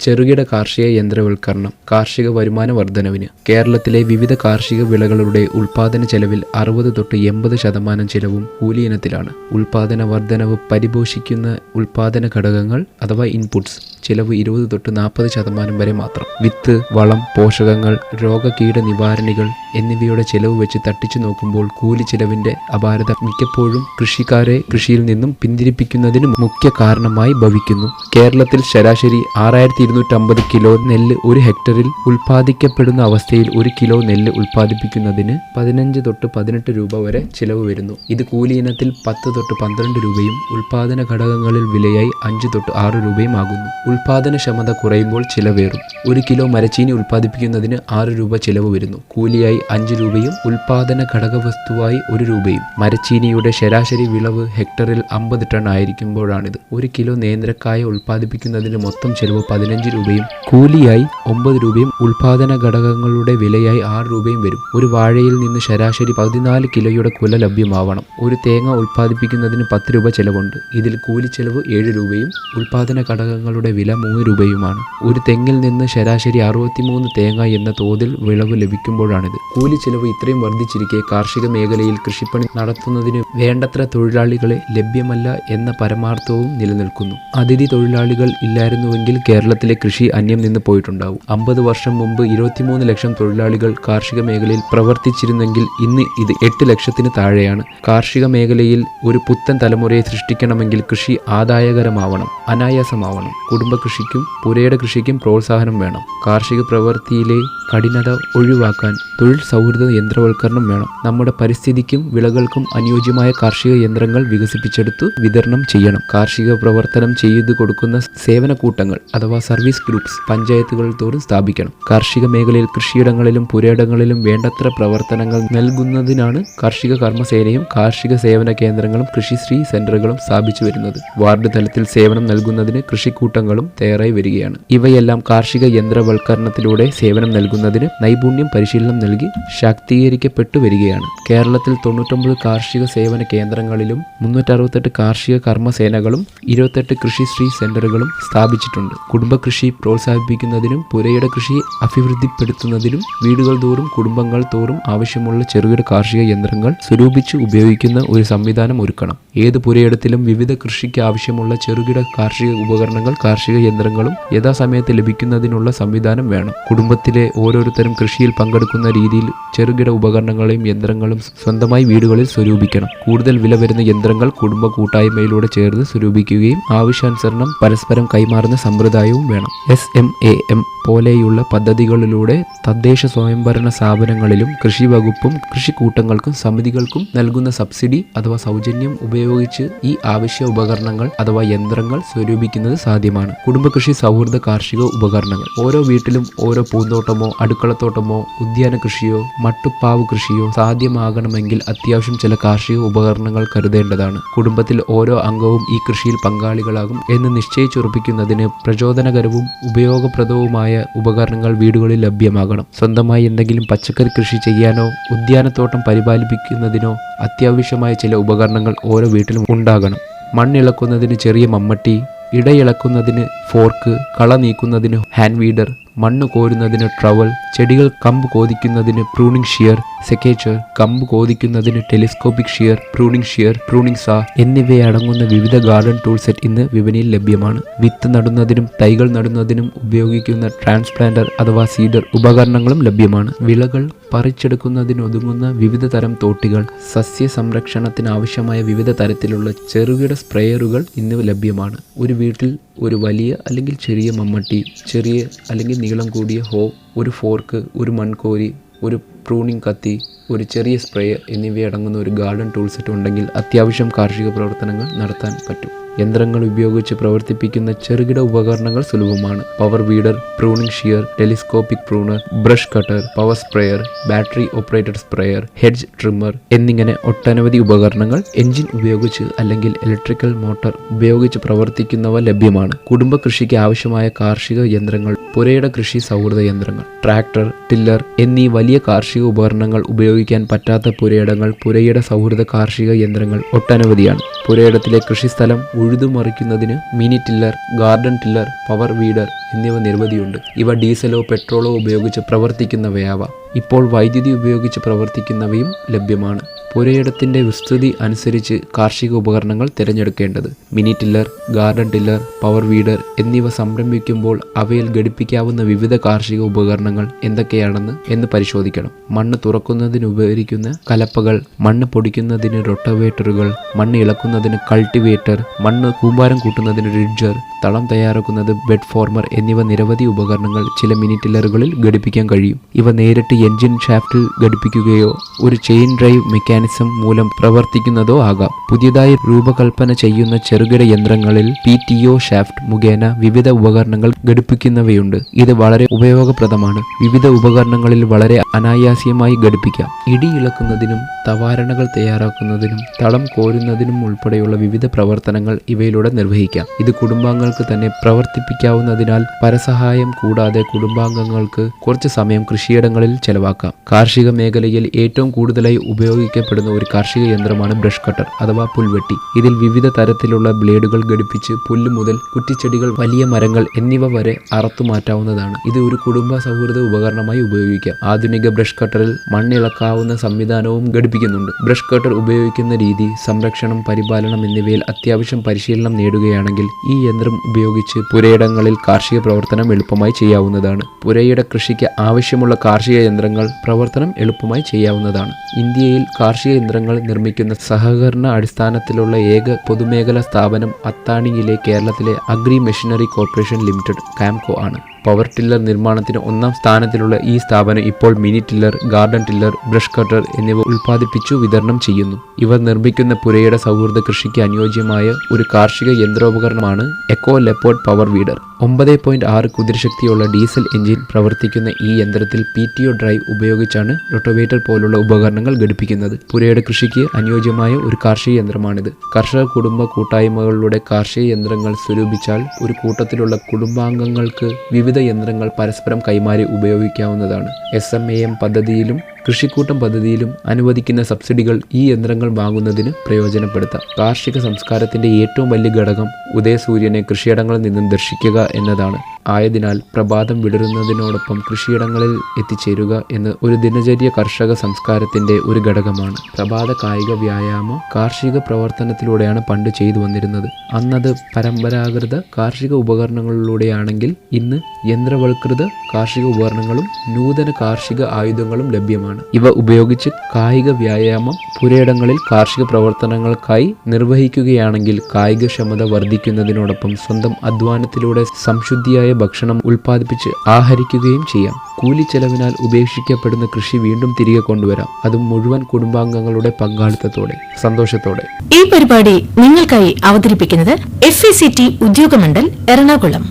ചെറുകിട കാർഷിക യന്ത്രവൽക്കരണം കാർഷിക വരുമാന വർധനവിന്. കേരളത്തിലെ വിവിധ കാർഷിക വിളകളുടെ ഉൽപാദന ചെലവിൽ 60 തൊട്ട് 80% ചിലവും കൂലി ഇനത്തിലാണ്. ഉൽപാദന വർധനവ് പരിപോഷിക്കുന്ന ഉൽപാദന ഘടകങ്ങൾ അഥവാ ഇൻപുട്സ് ചിലവ് 20 തൊട്ട് 40% വരെ മാത്രം. വിത്ത്, വളം, പോഷകങ്ങൾ, രോഗകീട നിവാരണികൾ എന്നിവയുടെ ചെലവ് വെച്ച് തട്ടിച്ചു നോക്കുമ്പോൾ കൂലി ചെലവിന്റെ അപാരത മിക്കപ്പോഴും കൃഷിക്കാരെ കൃഷിയിൽ നിന്നും പിന്തിരിപ്പിക്കുന്നതിന് മുഖ്യ കാരണമായി ഭവിക്കുന്നു. കേരളത്തിൽ ശരാശരി 6250 കിലോ നെല്ല് ഒരു ഹെക്ടറിൽ ഉൽപ്പാദിക്കപ്പെടുന്ന അവസ്ഥയിൽ 1 കിലോ നെല്ല് ഉൽപ്പാദിപ്പിക്കുന്നതിന് 15 തൊട്ട് 18 രൂപ വരെ ചിലവ് വരുന്നു. ഇത് കൂലി ഇനത്തിൽ 10 തൊട്ട് 12 രൂപയും ഉൽപ്പാദന ഘടകങ്ങളിൽ വിലയായി 5 തൊട്ട് 6 രൂപയും ആകുന്നു. ഉൽപ്പാദനക്ഷമത കുറയുമ്പോൾ ചിലവേറും. 1 കിലോ മരച്ചീനി ഉൽപ്പാദിപ്പിക്കുന്നതിന് 6 രൂപ ചിലവ് വരുന്നു. കൂലിയായി 5 രൂപയും ഉൽപ്പാദന ഘടകവസ്തുവായി 1 രൂപയും. മരച്ചീനിയുടെ ശരാശരി വിളവ് ഹെക്ടറിൽ 50 ടൺ ആയിരിക്കുമ്പോഴാണിത്. 1 കിലോ നേന്ത്രക്കായ ഉൽപ്പാദിപ്പിക്കുന്നതിന് മൊത്തം ചെലവ് 15 രൂപയും കൂലിയായി 9 രൂപയും ഉൽപ്പാദന ഘടകങ്ങളുടെ വിലയായി 6 രൂപയും വരും. ഒരു വാഴയിൽ നിന്ന് ശരാശരി 14 കിലോയുടെ കുല ലഭ്യമാവണം. ഒരു തേങ്ങ ഉൽപ്പാദിപ്പിക്കുന്നതിന് 10 രൂപ ചെലവുണ്ട്. ഇതിൽ കൂലി ചെലവ് 7 രൂപയും ഉൽപ്പാദന ഘടകങ്ങളുടെ വില 3 രൂപയുമാണ്. ഒരു തെങ്ങിൽ നിന്ന് ശരാശരി 63 തേങ്ങ എന്ന തോതിൽ വിളവ് ലഭിക്കുമ്പോഴാണിത്. കൂലി ചെലവ് ഇത്രയും വർദ്ധിച്ചിരിക്കെ കാർഷിക മേഖലയിൽ കൃഷിപ്പണി നടത്തുന്നതിന് വേണ്ടത്ര തൊഴിലാളികളെ ലഭ്യമല്ല എന്ന പരമാർത്ഥവും നിലനിൽക്കുന്നു. അതിഥി തൊഴിലാളികൾ ഇല്ലായിരുന്നുവെങ്കിൽ കേരളത്തിലെ കൃഷി അന്യം നിന്ന് പോയിട്ടുണ്ടാവും. 50 വർഷം മുമ്പ് 23 ലക്ഷം തൊഴിലാളികൾ കാർഷിക മേഖലയിൽ പ്രവർത്തിച്ചിരുന്നെങ്കിൽ ഇന്ന് ഇത് 8 ലക്ഷത്തിന് താഴെയാണ്. കാർഷിക മേഖലയിൽ ഒരു പുത്തൻ തലമുറയെ സൃഷ്ടിക്കണമെങ്കിൽ കൃഷി ആദായകരമാവണം, അനായാസമാവണം. കുടുംബ കൃഷിക്കും പുരയിട കൃഷിക്കും പ്രോത്സാഹനം വേണം. കാർഷിക പ്രവൃത്തിയിലെ കഠിനത ഒഴിവാക്കാൻ തൊഴിൽ സൗഹൃദ യന്ത്രവൽക്കരണം വേണം. നമ്മുടെ പരിസ്ഥിതിക്കും വിളകൾക്കും അനുയോജ്യമായ കാർഷിക യന്ത്രങ്ങൾ വികസിപ്പിച്ചെടുത്തു വിതരണം ചെയ്യണം. കാർഷിക പ്രവർത്തനം ചെയ്തു കൊടുക്കുന്ന സേവന കൂട്ടങ്ങൾ അഥവാ സർവീസ് ഗ്രൂപ്പ്സ് പഞ്ചായത്തുകൾ തോറും സ്ഥാപിക്കണം. കാർഷിക മേഖലയിൽ കൃഷിയിടങ്ങളിലും പുരയിടങ്ങളിലും വേണ്ടത്ര പ്രവർത്തനങ്ങൾ നൽകുന്നതിനാണ് കാർഷിക കർമ്മസേനയും കാർഷിക സേവന കേന്ദ്രങ്ങളും കൃഷിശ്രീ സെന്ററുകളും സ്ഥാപിച്ചു വരുന്നത്. വാർഡ് തലത്തിൽ സേവനം നൽകുന്നതിന് കൃഷിക്കൂട്ടങ്ങളും തയ്യാറായി വരികയാണ്. ഇവയെല്ലാം കാർഷിക യന്ത്രവൽക്കരണത്തിലൂടെ സേവനം നൽകുന്നതിന് നൈപുണ്യം പരിശീലനം നൽകി ശാക്തീകരിക്കപ്പെട്ടു വരികയാണ്. കേരളത്തിൽ 99 കാർഷിക സേവന കേന്ദ്രങ്ങളിലും 368 കാർഷിക കർമ്മസേനകളും 28 കൃഷിശ്രീ സെന്ററുകളും സ്ഥാപിച്ചിട്ടുണ്ട്. കുടുംബകൃഷി പ്രോത്സാഹിപ്പിക്കുന്നതിനും പുരയിട കൃഷി അഭിവൃദ്ധിപ്പെടുത്തുന്നതിനും വീടുകൾ തോറും കുടുംബങ്ങൾ തോറും ആവശ്യമുള്ള ചെറുകിട കാർഷിക യന്ത്രങ്ങൾ സ്വരൂപിച്ച് ഉപയോഗിക്കുന്ന ഒരു സംവിധാനം ഒരുക്കണം. ഏത് പുരയിടത്തിലും വിവിധ കൃഷിക്ക് ആവശ്യമുള്ള ചെറുകിട കാർഷിക ഉപകരണങ്ങൾ കാർഷിക യന്ത്രങ്ങളും യഥാസമയത്ത് ലഭിക്കുന്നതിനുള്ള സംവിധാനം വേണം. കുടുംബത്തിലെ ഓരോരുത്തരും കൃഷിയിൽ പങ്കെടുക്കുന്ന രീതിയിൽ ചെറുകിട ഉപകരണങ്ങളെയും യന്ത്രങ്ങളും സ്വന്തമായി വീടുകളിൽ സ്വരൂപിക്കണം. കൂടുതൽ വില വരുന്ന യന്ത്രങ്ങൾ കുടുംബ കൂട്ടായ്മയിലൂടെ ചേർന്ന് സ്വരൂപിക്കുകയും ആവശ്യാനുസരണം പരസ്പരം കൈമാറുന്ന സമ്പ്രദായവും വേണം. SMAM പോലെയുള്ള പദ്ധതികളിലൂടെ തദ്ദേശ സ്വയംഭരണ സ്ഥാപനങ്ങളിലും കൃഷി വകുപ്പും കൃഷിക്കൂട്ടങ്ങൾക്കും സമിതികൾക്കും നൽകുന്ന സബ്സിഡി അഥവാ സൗജന്യം ഉപയോഗിച്ച് ഈ ആവശ്യ ഉപകരണങ്ങൾ അഥവാ യന്ത്രങ്ങൾ സ്വരൂപിക്കുന്നത് സാധ്യമാണ്. കുടുംബകൃഷി സൗഹൃദ കാർഷിക ഉപകരണങ്ങൾ ഓരോ വീട്ടിലും ഓരോ പൂന്തോട്ടമോ അടുക്കളത്തോട്ടമോ ഉദ്യാന കൃഷിയോ മട്ടുപ്പാവ് കൃഷിയോ സാധ്യമാകണമെങ്കിൽ അത്യാവശ്യം ചില കാർഷിക ഉപകരണങ്ങൾ കരുതേണ്ടതാണ്. കുടുംബത്തിൽ ഓരോ അംഗവും ഈ കൃഷിയിൽ പങ്കാളികളാകും എന്ന് നിശ്ചയിച്ചുറപ്പിക്കുന്നതിന് പ്രചോദനകരവും ഉപയോഗപ്രദവുമായ ഉപകരണങ്ങൾ വീടുകളിൽ ലഭ്യമാകണം. സ്വന്തമായി എന്തെങ്കിലും പച്ചക്കറി കൃഷി ചെയ്യാനോ ഉദ്യാനത്തോട്ടം പരിപാലിപ്പിക്കുന്നതിനോ അത്യാവശ്യമായ ചില ഉപകരണങ്ങൾ ഓരോ വീട്ടിലും ഉണ്ടാകണം. മണ്ണിളക്കുന്നതിന് ചെറിയ മമ്മട്ടി, ഇടയിളക്കുന്നതിന് ഫോർക്ക്, കള നീക്കുന്നതിന് ഹാൻഡ് വീഡർ, മണ്ണ് കോരുന്നതിന് ട്രവൽ, ചെടികൾ കമ്പ് കോതിക്കുന്നതിന് പ്രൂണിംഗ് ഷിയർ, സെക്കേച്ചർ, കമ്പ് കോതിക്കുന്നതിന് ടെലിസ്കോപ്പിക് ഷിയർ, പ്രൂണിംഗ് സാ എന്നിവയടങ്ങുന്ന വിവിധ ഗാർഡൻ ടൂൾ സെറ്റ് ഇന്ന് വിപണിയിൽ ലഭ്യമാണ്. വിത്ത് നടുന്നതിനും തൈകൾ നടുന്നതിനും ഉപയോഗിക്കുന്ന ട്രാൻസ്പ്ലാന്റർ അഥവാ സീഡർ ഉപകരണങ്ങളും ലഭ്യമാണ്. വിളകൾ പറിച്ചെടുക്കുന്നതിനൊതുങ്ങുന്ന വിവിധ തരം തോട്ടികൾ, സസ്യ സംരക്ഷണത്തിന് ആവശ്യമായ വിവിധ തരത്തിലുള്ള ചെറുകിട സ്പ്രേയറുകൾ ഇന്ന് ലഭ്യമാണ്. ഒരു വീട്ടിൽ ഒരു വലിയ അല്ലെങ്കിൽ ചെറിയ മമ്മട്ടി, ചെറിയ അല്ലെങ്കിൽ നീളം കൂടിയ ഹോ, ഒരു ഫോർക്ക്, ഒരു മൺകോരി, ഒരു പ്രൂണിംഗ് കത്തി, ഒരു ചെറിയ സ്പ്രേയർ എന്നിവയടങ്ങുന്ന ഒരു ഗാർഡൻ ടൂൾ സെറ്റ് ഉണ്ടെങ്കിൽ അത്യാവശ്യം കാർഷിക പ്രവർത്തനങ്ങൾ നടത്താൻ പറ്റും. യന്ത്രങ്ങൾ ഉപയോഗിച്ച് പ്രവർത്തിപ്പിക്കുന്ന ചെറുകിട ഉപകരണങ്ങൾ സുലഭമാണ്. Power weeder, pruning shear, telescopic pruner, brush cutter, power sprayer, battery operated sprayer, hedge trimmer എന്നിങ്ങനെ ഒട്ടനവധി ഉപകരണങ്ങൾ എഞ്ചിൻ ഉപയോഗിച്ച് അല്ലെങ്കിൽ ഇലക്ട്രിക്കൽ മോട്ടോർ ഉപയോഗിച്ച് പ്രവർത്തിക്കുന്നവ ലഭ്യമാണ്. കുടുംബ കൃഷിക്ക് ആവശ്യമായ കാർഷിക യന്ത്രങ്ങൾ, പുരയിട കൃഷി സൗഹൃദ യന്ത്രങ്ങൾ, ട്രാക്ടർ, ടില്ലർ എന്നീ വലിയ കാർഷിക ഉപകരണങ്ങൾ ഉപയോഗിക്കാൻ പറ്റാത്ത പുരയിടങ്ങൾ, പുരയിട സൗഹൃദ കാർഷിക യന്ത്രങ്ങൾ ഒട്ടനവധിയാണ്. പുരയിടത്തിലെ കൃഷിസ്ഥലം ഉഴുതുമറിക്കുന്നതിന് mini tiller, garden tiller, power weeder എന്നിവ നിരവധിയുണ്ട്. ഇവ ഡീസലോ പെട്രോളോ ഉപയോഗിച്ച് പ്രവർത്തിക്കുന്നവയാവാം. ഇപ്പോൾ വൈദ്യുതി ഉപയോഗിച്ച് പ്രവർത്തിക്കുന്നവയും ലഭ്യമാണ്. പുരയിടത്തിന്റെ വിസ്തൃതി അനുസരിച്ച് കാർഷിക ഉപകരണങ്ങൾ തിരഞ്ഞെടുക്കേണ്ടത്. Mini tiller, garden tiller, power weeder എന്നിവ സംരംഭിക്കുമ്പോൾ അവയിൽ ഘടിപ്പിക്കാവുന്ന വിവിധ കാർഷിക ഉപകരണങ്ങൾ എന്തൊക്കെയാണെന്ന് പരിശോധിക്കണം. മണ്ണ് തുറക്കുന്നതിന് ഉപകരിക്കുന്ന കലപ്പകൾ, മണ്ണ് പൊടിക്കുന്നതിന് റൊട്ടവേറ്ററുകൾ, മണ്ണ് ഇളക്കുന്നതിന് കൾട്ടിവേറ്റർ, മണ്ണ് കൂമ്പാരം കൂട്ടുന്നതിന് റിഡ്ജർ, തളം തയ്യാറാക്കുന്നത് ബെഡ് ഫോർമർ എന്നിവ നിരവധി ഉപകരണങ്ങൾ ചില മിനി ടില്ലറുകളിൽ ഘടിപ്പിക്കാൻ കഴിയും. ഇവ നേരിട്ട് എൻജിൻ ഷാഫ്റ്റിൽ ഘടിപ്പിക്കുകയോ ഒരു ചെയിൻ ഡ്രൈവ് മെക്കാനിസം മൂലം പ്രവർത്തിക്കുന്നതോ ആകാം. പുതിയതായി രൂപകൽപ്പന ചെയ്യുന്ന ചെറുകിട യന്ത്രങ്ങളിൽ PTO ഷാഫ്റ്റ് മുഖേന വിവിധ ഉപകരണങ്ങൾ ഘടിപ്പിക്കുന്നവയുണ്ട്. ഇത് വളരെ ഉപയോഗപ്രദമാണ്. വിവിധ ഉപകരണങ്ങളിൽ വളരെ അനായാസ്യമായി ഘടിപ്പിക്കാം. ഇടി ഇളക്കുന്നതിനും തവാരണകൾ തയ്യാറാക്കുന്നതിനും തളം കോരുന്നതിനും ഉൾപ്പെടെയുള്ള വിവിധ പ്രവർത്തനങ്ങൾ ഇവയിലൂടെ നിർവഹിക്കാം. ഇത് കുടുംബാംഗങ്ങൾക്ക് തന്നെ പ്രവർത്തിപ്പിക്കാവുന്നതിനാൽ പരസഹായം കൂടാതെ കുടുംബാംഗങ്ങൾക്ക് കുറച്ച് സമയം കൃഷിയിടങ്ങളിൽ ചെലവാക്കാം. കാർഷിക മേഖലയിൽ ഏറ്റവും കൂടുതലായി ഉപയോഗിക്കപ്പെടുന്ന ഒരു കാർഷിക യന്ത്രമാണ് ബ്രഷ് കട്ടർ അഥവാ പുൽവെട്ടി. ഇതിൽ വിവിധ തരത്തിലുള്ള ബ്ലേഡുകൾ ഘടിപ്പിച്ച് പുല്ല് മുതൽ കുറ്റിച്ചെടികൾ, വലിയ മരങ്ങൾ എന്നിവ വരെ അറുത്തു മാറ്റാവുന്നതാണ്. ഇത് ഒരു കുടുംബ സൗഹൃദ ഉപകരണമായി ഉപയോഗിക്കാം. ആധുനിക ബ്രഷ് കട്ടറിൽ മണ്ണിളക്കാവുന്ന സംവിധാനവും ഘടിപ്പിക്കുന്നുണ്ട്. ബ്രഷ് കട്ടർ ഉപയോഗിക്കുന്ന രീതി, സംരക്ഷണം, പരിപാലനം എന്നിവയിൽ അത്യാവശ്യം പരിശീലനം നേടുകയാണെങ്കിൽ ഈ യന്ത്രം ഉപയോഗിച്ച് പുരയിടങ്ങളിൽ കാർഷിക പ്രവർത്തനം എളുപ്പമായി ചെയ്യാവുന്നതാണ്. പുരയിട കൃഷിക്ക് ആവശ്യമുള്ള കാർഷിക യന്ത്രങ്ങൾ പ്രവർത്തനം എളുപ്പമായി ചെയ്യാവുന്നതാണ്. ഇന്ത്യയിൽ കാർഷിക യന്ത്രങ്ങൾ നിർമ്മിക്കുന്ന സഹകരണ അടിസ്ഥാനത്തിലുള്ള ഏക പൊതുമേഖലാ സ്ഥാപനം അത്താണിയിലെ കേരളത്തിലെ agri machinery corporation limited KAMCO ആണ്. പവർ ടില്ലർ നിർമ്മാണത്തിന് 1ാം സ്ഥാനത്തിലുള്ള ഈ സ്ഥാപനം ഇപ്പോൾ mini tiller, garden tiller, brush cutter എന്നിവ ഉൽപ്പാദിപ്പിച്ചു വിതരണം ചെയ്യുന്നു. ഇവർ നിർമ്മിക്കുന്ന പുരയിട സൗഹൃദ കൃഷിക്ക് അനുയോജ്യമായ ഒരു കാർഷിക യന്ത്രോപകരണമാണ് എക്കോ ലെപ്പോർഡ് പവർ വീഡർ. 9.6 കുതിരശക്തിയുള്ള ഡീസൽ എഞ്ചിൻ പ്രവർത്തിക്കുന്ന ഈ യന്ത്രത്തിൽ PTO ഡ്രൈവ് ഉപയോഗിച്ചാണ് റൊട്ടോവേറ്റർ പോലുള്ള ഉപകരണങ്ങൾ ഘടിപ്പിക്കുന്നത്. പുരയിട കൃഷിക്ക് അനുയോജ്യമായ ഒരു കാർഷിക യന്ത്രമാണിത്. കർഷക കുടുംബ കൂട്ടായ്മകളിലൂടെ കാർഷിക യന്ത്രങ്ങൾ സ്വരൂപിച്ചാൽ ഒരു കൂട്ടത്തിലുള്ള കുടുംബാംഗങ്ങൾക്ക് വിവിധ യന്ത്രങ്ങൾ പരസ്പരം കൈമാറി ഉപയോഗിക്കാവുന്നതാണ്. SMAM പദ്ധതിയിലും കൃഷിക്കൂട്ടം പദ്ധതിയിലും അനുവദിക്കുന്ന സബ്സിഡികൾ ഈ യന്ത്രങ്ങൾ വാങ്ങുന്നതിന് പ്രയോജനപ്പെടുത്താം. കാർഷിക സംസ്കാരത്തിന്റെ ഏറ്റവും വലിയ ഘടകം ഉദയസൂര്യനെ കൃഷിയിടങ്ങളിൽ നിന്നും ദർശിക്കുക എന്നതാണ്. ആയതിനാൽ പ്രഭാതം വിടരുന്നതിനോടൊപ്പം കൃഷിയിടങ്ങളിൽ എത്തിച്ചേരുക എന്ന ഒരു ദിനചര്യ കർഷക സംസ്കാരത്തിന്റെ ഒരു ഘടകമാണ്. പ്രഭാത കായിക വ്യായാമം കാർഷിക പ്രവർത്തനത്തിലൂടെയാണ് പണ്ട് ചെയ്തു വന്നിരുന്നത്. അന്നത് പരമ്പരാഗത കാർഷിക ഉപകരണങ്ങളിലൂടെയാണെങ്കിൽ ഇന്ന് യന്ത്രവൽകൃത കാർഷിക ഉപകരണങ്ങളും നൂതന കാർഷിക ആയുധങ്ങളും ലഭ്യമാണ്. ഇവ ഉപയോഗിച്ച് കായിക വ്യായാമം പുരയിടങ്ങളിൽ കാർഷിക പ്രവർത്തനങ്ങൾക്കായി നിർവഹിക്കുകയാണെങ്കിൽ കായികക്ഷമത വർദ്ധിക്കുന്നതിനോടൊപ്പം സ്വന്തം അധ്വാനത്തിലൂടെ സംശുദ്ധിയായ ഭക്ഷണം ഉൽപ്പാദിപ്പിച്ച് ആഹരിക്കുകയും ചെയ്യാം. കൂലിച്ചെലവിനാൽ ഉപേക്ഷിക്കപ്പെടുന്ന കൃഷി വീണ്ടും തിരികെ കൊണ്ടുവരാം, അതും മുഴുവൻ കുടുംബാംഗങ്ങളുടെ പങ്കാളിത്തത്തോടെ, സന്തോഷത്തോടെ. ഈ പരിപാടി നിങ്ങൾക്കായി അവതരിപ്പിക്കുന്നത് FACT ഉദ്യോഗമണ്ഡൽ എറണാകുളം.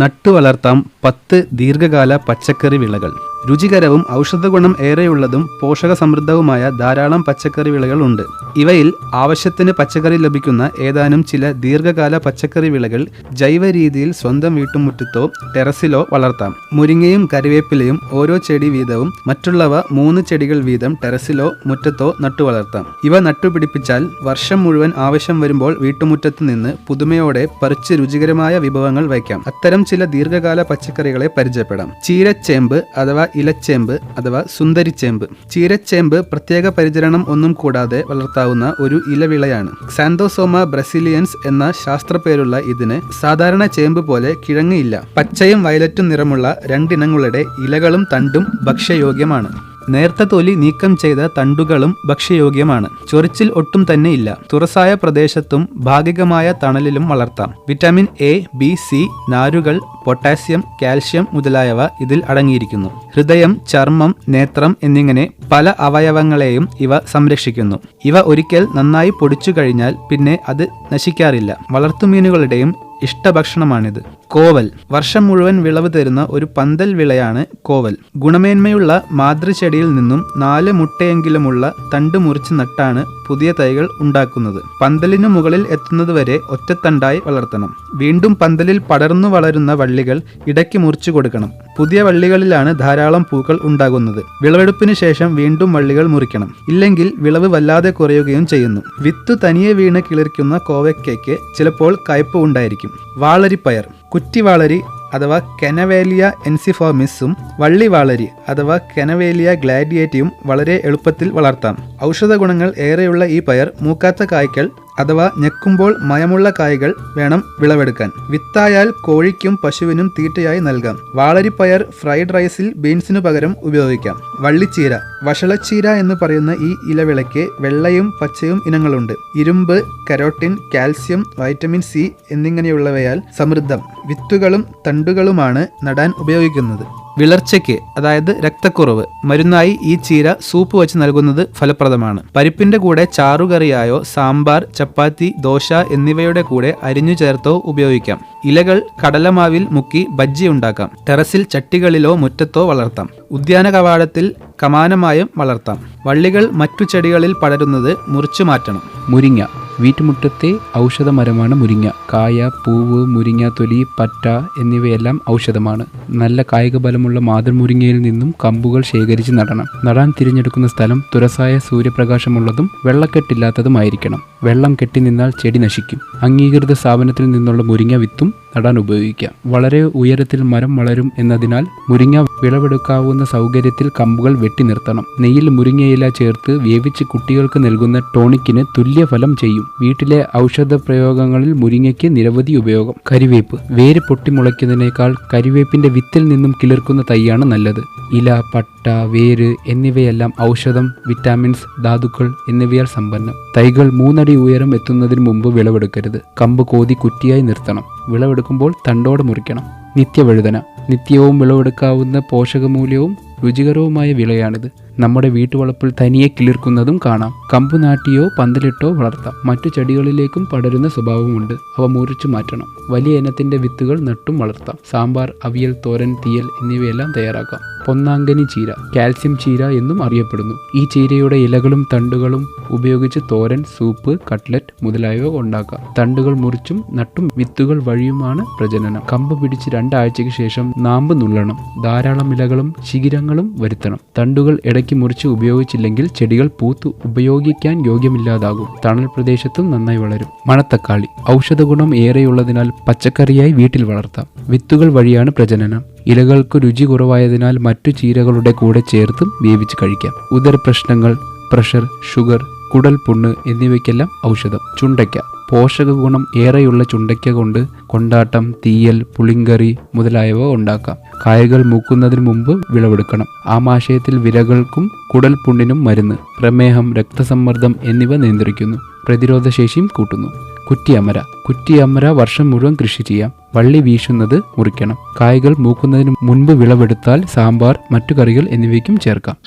നട്ടുവളർത്താം 10 ദീർഘകാല പച്ചക്കറി വിളകൾ. രുചികരവും ഔഷധഗുണം ഏറെയുള്ളതും പോഷക സമൃദ്ധവുമായ ധാരാളം പച്ചക്കറി വിളകൾ ഉണ്ട്. ഇവയിൽ ആവശ്യത്തിന് പച്ചക്കറി ലഭിക്കുന്ന ഏതാനും ചില ദീർഘകാല പച്ചക്കറി വിളകൾ ജൈവ രീതിയിൽ സ്വന്തം വീട്ടുമുറ്റത്തോ ടെറസിലോ വളർത്താം. മുരിങ്ങയും കറിവേപ്പിലയും ഓരോ ചെടി വീതവും മറ്റുള്ളവ 3 ചെടികൾ വീതം ടെറസിലോ മുറ്റത്തോ നട്ടുവളർത്താം. ഇവ നട്ടുപിടിപ്പിച്ചാൽ വർഷം മുഴുവൻ ആവശ്യം വരുമ്പോൾ വീട്ടുമുറ്റത്ത് നിന്ന് പുതുമയോടെ പറിച്ച് രുചികരമായ വിഭവങ്ങൾ വയ്ക്കാം. അത്തരം ചില ദീർഘകാല പച്ചക്കറികളെ പരിചയപ്പെടാം. ചീരച്ചേമ്പ് അഥവാ ഇലച്ചേമ്പ് അഥവാ സുന്ദരിച്ചേമ്പ്. ചീരച്ചേമ്പ് പ്രത്യേക പരിചരണം ഒന്നും കൂടാതെ വളർത്താവുന്ന ഒരു ഇലവിളയാണ്. ക്സാന്തോസോമ ബ്രസീലിയൻസ് എന്ന ശാസ്ത്രപേരുള്ള ഇതിന് സാധാരണ ചേമ്പ് പോലെ കിഴങ്ങ് ഇല്ല. പച്ചയും വയലറ്റും നിറമുള്ള 2 ഇനങ്ങളുടെ ഇലകളും തണ്ടും ഭക്ഷ്യയോഗ്യമാണ്. നേർത്ത തൊലി നീക്കം ചെയ്ത തണ്ടുകളും ഭക്ഷ്യയോഗ്യമാണ്. ചൊറിച്ചിൽ ഒട്ടും തന്നെ ഇല്ല. തുറസായ പ്രദേശത്തും ഭാഗികമായ തണലിലും വളർത്താം. വിറ്റാമിൻ A, B, C, നാരുകൾ, പൊട്ടാസ്യം, കാൽഷ്യം മുതലായവ ഇതിൽ അടങ്ങിയിരിക്കുന്നു. ഹൃദയം, ചർമ്മം, നേത്രം എന്നിങ്ങനെ പല അവയവങ്ങളെയും ഇവ സംരക്ഷിക്കുന്നു. ഇവ ഒരിക്കൽ നന്നായി പൊടിച്ചു കഴിഞ്ഞാൽ പിന്നെ അത് നശിക്കാറില്ല. വളർത്തുമീനുകളുടെയും ഇഷ്ടഭക്ഷണമാണിത്. കോവൽ. വർഷം മുഴുവൻ വിളവ് തരുന്ന ഒരു പന്തൽ വിളയാണ് കോവൽ. ഗുണമേന്മയുള്ള മാതൃചെടിയിൽ നിന്നും 4 മുട്ടയെങ്കിലുമുള്ള തണ്ട് മുറിച്ച് നട്ടാണ് പുതിയ തൈകൾ ഉണ്ടാക്കുന്നത്. പന്തലിനു മുകളിൽ എത്തുന്നതുവരെ ഒറ്റത്തണ്ടായി വളർത്തണം. വീണ്ടും പന്തലിൽ പടർന്നു വളരുന്ന വള്ളികൾ ഇടയ്ക്ക് മുറിച്ചു കൊടുക്കണം. പുതിയ വള്ളികളിലാണ് ധാരാളം പൂക്കൾ ഉണ്ടാകുന്നത്. വിളവെടുപ്പിന് ശേഷം വീണ്ടും വള്ളികൾ മുറിക്കണം. ഇല്ലെങ്കിൽ വിളവ് വല്ലാതെ കുറയുകയും ചെയ്യുന്നു. വിത്ത് തനിയെ വീണ് കിളിർക്കുന്ന കോവയ്ക്കയ്ക്ക് ചിലപ്പോൾ കയ്പ് ഉണ്ടായിരിക്കും. വാളരിപ്പയർ, കുറ്റിവാളരി അഥവാ കെനവേലിയ എൻസിഫോമിസും വള്ളിവാളരി അഥവാ കെനവേലിയ ഗ്ലാഡിയേറ്റയും വളരെ എളുപ്പത്തിൽ വളർത്താം. ഔഷധ ഗുണങ്ങൾ ഏറെയുള്ള ഈ പയർ മൂക്കാത്ത കായ്കൾ അഥവാ ഞെക്കുമ്പോൾ മയമുള്ള കായ്കൾ വേണം വിളവെടുക്കാൻ. വിത്തായാൽ കോഴിക്കും പശുവിനും തീറ്റയായി നൽകാം. വാളരിപ്പയർ ഫ്രൈഡ് റൈസിൽ ബീൻസിനു പകരം ഉപയോഗിക്കാം. വള്ളിച്ചീര, വഷളച്ചീര എന്ന് പറയുന്ന ഈ ഇലവിളയ്ക്ക് വെള്ളയും പച്ചയും ഇനങ്ങളുണ്ട്. ഇരുമ്പ്, കരോട്ടിൻ, കാൽസ്യം, വൈറ്റമിൻ സി എന്നിങ്ങനെയുള്ളവയാൽ സമൃദ്ധം. വിത്തുകളും തണ്ടുകളുമാണ് നടാൻ ഉപയോഗിക്കുന്നത്. വിളർച്ചയ്ക്ക് അതായത് രക്തക്കുറവ് മരുന്നായി ഈ ചീര സൂപ്പ് വെച്ച് നൽകുന്നത് ഫലപ്രദമാണ്. പരിപ്പിന്റെ കൂടെ ചാറുകറിയായോ സാമ്പാർ, ചപ്പാത്തി, ദോശ എന്നിവയുടെ കൂടെ അരിഞ്ഞു ചേർത്തോ ഉപയോഗിക്കാം. ഇലകൾ കടലമാവിൽ മുക്കി ബജ്ജി ഉണ്ടാക്കാം. ടെറസിൽ ചട്ടികളിലോ മുറ്റത്തോ വളർത്താം. ഉദ്യാന കവാടത്തിൽ കമാനമായും വളർത്താം. വള്ളികൾ മറ്റു ചെടികളിൽ പടരുന്നത് മുറിച്ചു മാറ്റണം. മുരിങ്ങ, വീട്ടുമുറ്റത്തെ ഔഷധമരമാണ് മുരിങ്ങ. കായ, പൂവ്, മുരിങ്ങാത്തൊലി, പറ്റ എന്നിവയെല്ലാം ഔഷധമാണ്. നല്ല കായിക ബലമുള്ള മാതൃമുരിങ്ങയിൽ നിന്നും കമ്പുകൾ ശേഖരിച്ച് നടണം. നടാൻ തിരഞ്ഞെടുക്കുന്ന സ്ഥലം തുറസായ സൂര്യപ്രകാശമുള്ളതും വെള്ളക്കെട്ടില്ലാത്തതുമായിരിക്കണം. വെള്ളം കെട്ടി നിന്നാൽ ചെടി നശിക്കും. അംഗീകൃത സ്ഥാപനത്തിൽ നിന്നുള്ള മുരിങ്ങ വിത്തും നടാൻ ഉപയോഗിക്കാം. വളരെ ഉയരത്തിൽ മരം വളരും എന്നതിനാൽ മുരിങ്ങ വിളവെടുക്കാവുന്ന സൗകര്യത്തിൽ കമ്പുകൾ വെട്ടി നിർത്തണം. നെയ്യിൽ മുരിങ്ങയില ചേർത്ത് വേവിച്ച് കുട്ടികൾക്ക് നൽകുന്ന ടോണിക്കിന് തുല്യ ഫലം ചെയ്യും. വീട്ടിലെ ഔഷധ പ്രയോഗങ്ങളിൽ മുരിങ്ങയ്ക്ക് നിരവധി ഉപയോഗം. കരിവേപ്പ്, വേര് പൊട്ടിമുളയ്ക്കുന്നതിനേക്കാൾ കരിവേപ്പിന്റെ വിത്തിൽ നിന്നും കിളിർക്കുന്ന തൈയാണ് നല്ലത്. ഇല, പട്ട, വേര് എന്നിവയെല്ലാം ഔഷധം, വിറ്റാമിൻസ്, ധാതുക്കൾ എന്നിവയാൽ സമ്പന്നം. തൈകൾ 3 അടി ഉയരം എത്തുന്നതിന് മുമ്പ് വിളവെടുക്കരുത്. കമ്പ് കോതി കുറ്റിയായി നിർത്തണം. വിളവെടുക്കുമ്പോൾ തണ്ടോടെ മുറിക്കണം. നിത്യവഴുതന, നിത്യവും വിളവെടുക്കാവുന്ന പോഷകമൂല്യവും രുചികരവുമായ വിളയാണിത്. നമ്മുടെ വീട്ടുവളപ്പിൽ തനിയെ കിളിർക്കുന്നതും കാണാം. കമ്പ് നാട്ടിയോ പന്തലിട്ടോ വളർത്താം. മറ്റു ചെടികളിലേക്കും പടരുന്ന സ്വഭാവമുണ്ട്. അവ മുറിച്ചു മാറ്റണം. വലിയ ഇനത്തിന്റെ വിത്തുകൾ നട്ടും വളർത്താം. സാമ്പാർ, അവിയൽ, തോരൻ, തീയൽ എന്നിവയെല്ലാം തയ്യാറാക്കാം. പൊന്നാങ്കനി ചീര, കാൽസ്യം ചീര എന്നും അറിയപ്പെടുന്നു. ഈ ചീരയുടെ ഇലകളും തണ്ടുകളും ഉപയോഗിച്ച് തോരൻ, സൂപ്പ്, കട്ട്ലറ്റ് മുതലായവ ഉണ്ടാക്കാം. തണ്ടുകൾ മുറിച്ചും നട്ടും വിത്തുകൾ വഴിയുമാണ് പ്രജനനം. കമ്പ് പിടിച്ച് 2 ആഴ്ചയ്ക്ക് ശേഷം നാമ്പ് നുള്ളണം. ധാരാളം ഇലകളും ശിഖിരങ്ങളും വരുത്തണം. തണ്ടുകൾ ഇടയ്ക്ക് മുറിച്ച് ഉപയോഗിച്ചില്ലെങ്കിൽ ചെടികൾ പൂത്ത് ഉപയോഗിക്കാൻ യോഗ്യമില്ലാതാകും. തണൽ പ്രദേശത്തും നന്നായി വളരും. മണത്തക്കാളി, ഔഷധ ഗുണം ഏറെയുള്ളതിനാൽ പച്ചക്കറിയായി വീട്ടിൽ വളർത്താം. വിത്തുകൾ വഴിയാണ് പ്രജനനം. ഇലകൾക്ക് രുചി കുറവായതിനാൽ മറ്റു ചീരകളുടെ കൂടെ ചേർത്തും വേവിച്ച് കഴിക്കാം. ഉദരപ്രശ്നങ്ങൾ, പ്രഷർ, ഷുഗർ, കുടൽ പുണ്ണ് എന്നിവയ്ക്കെല്ലാം ഔഷധം. ചുണ്ടയ്ക്ക, പോഷക ഗുണം ഏറെയുള്ള ചുണ്ടയ്ക്ക കൊണ്ട് കൊണ്ടാട്ടം, തീയൽ, പുളിങ്കറി മുതലായവ ഉണ്ടാക്കാം. കായകൾ മൂക്കുന്നതിന് മുമ്പ് വിളവെടുക്കണം. ആമാശയത്തിൽ വിരകൾക്കും കുടൽ പുണ്ണിനും മരുന്ന്. പ്രമേഹം, രക്തസമ്മർദ്ദം എന്നിവ നിയന്ത്രിക്കുന്നു. പ്രതിരോധശേഷിയും കൂട്ടുന്നു. കുറ്റിയമര, കുറ്റിയമര വർഷം മുഴുവൻ കൃഷി ചെയ്യാം. വള്ളി വീശുന്നത് മുറിക്കണം. കായകൾ മൂക്കുന്നതിന് മുൻപ് വിളവെടുത്താൽ സാമ്പാർ, മറ്റു കറികൾ എന്നിവയ്ക്കും ചേർക്കാം.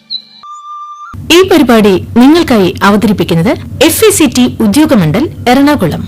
ഈ പരിപാടി നിങ്ങൾക്കായി അവതരിപ്പിക്കുന്നത് FACT ഉദ്യോഗമണ്ഡൽ എറണാകുളം.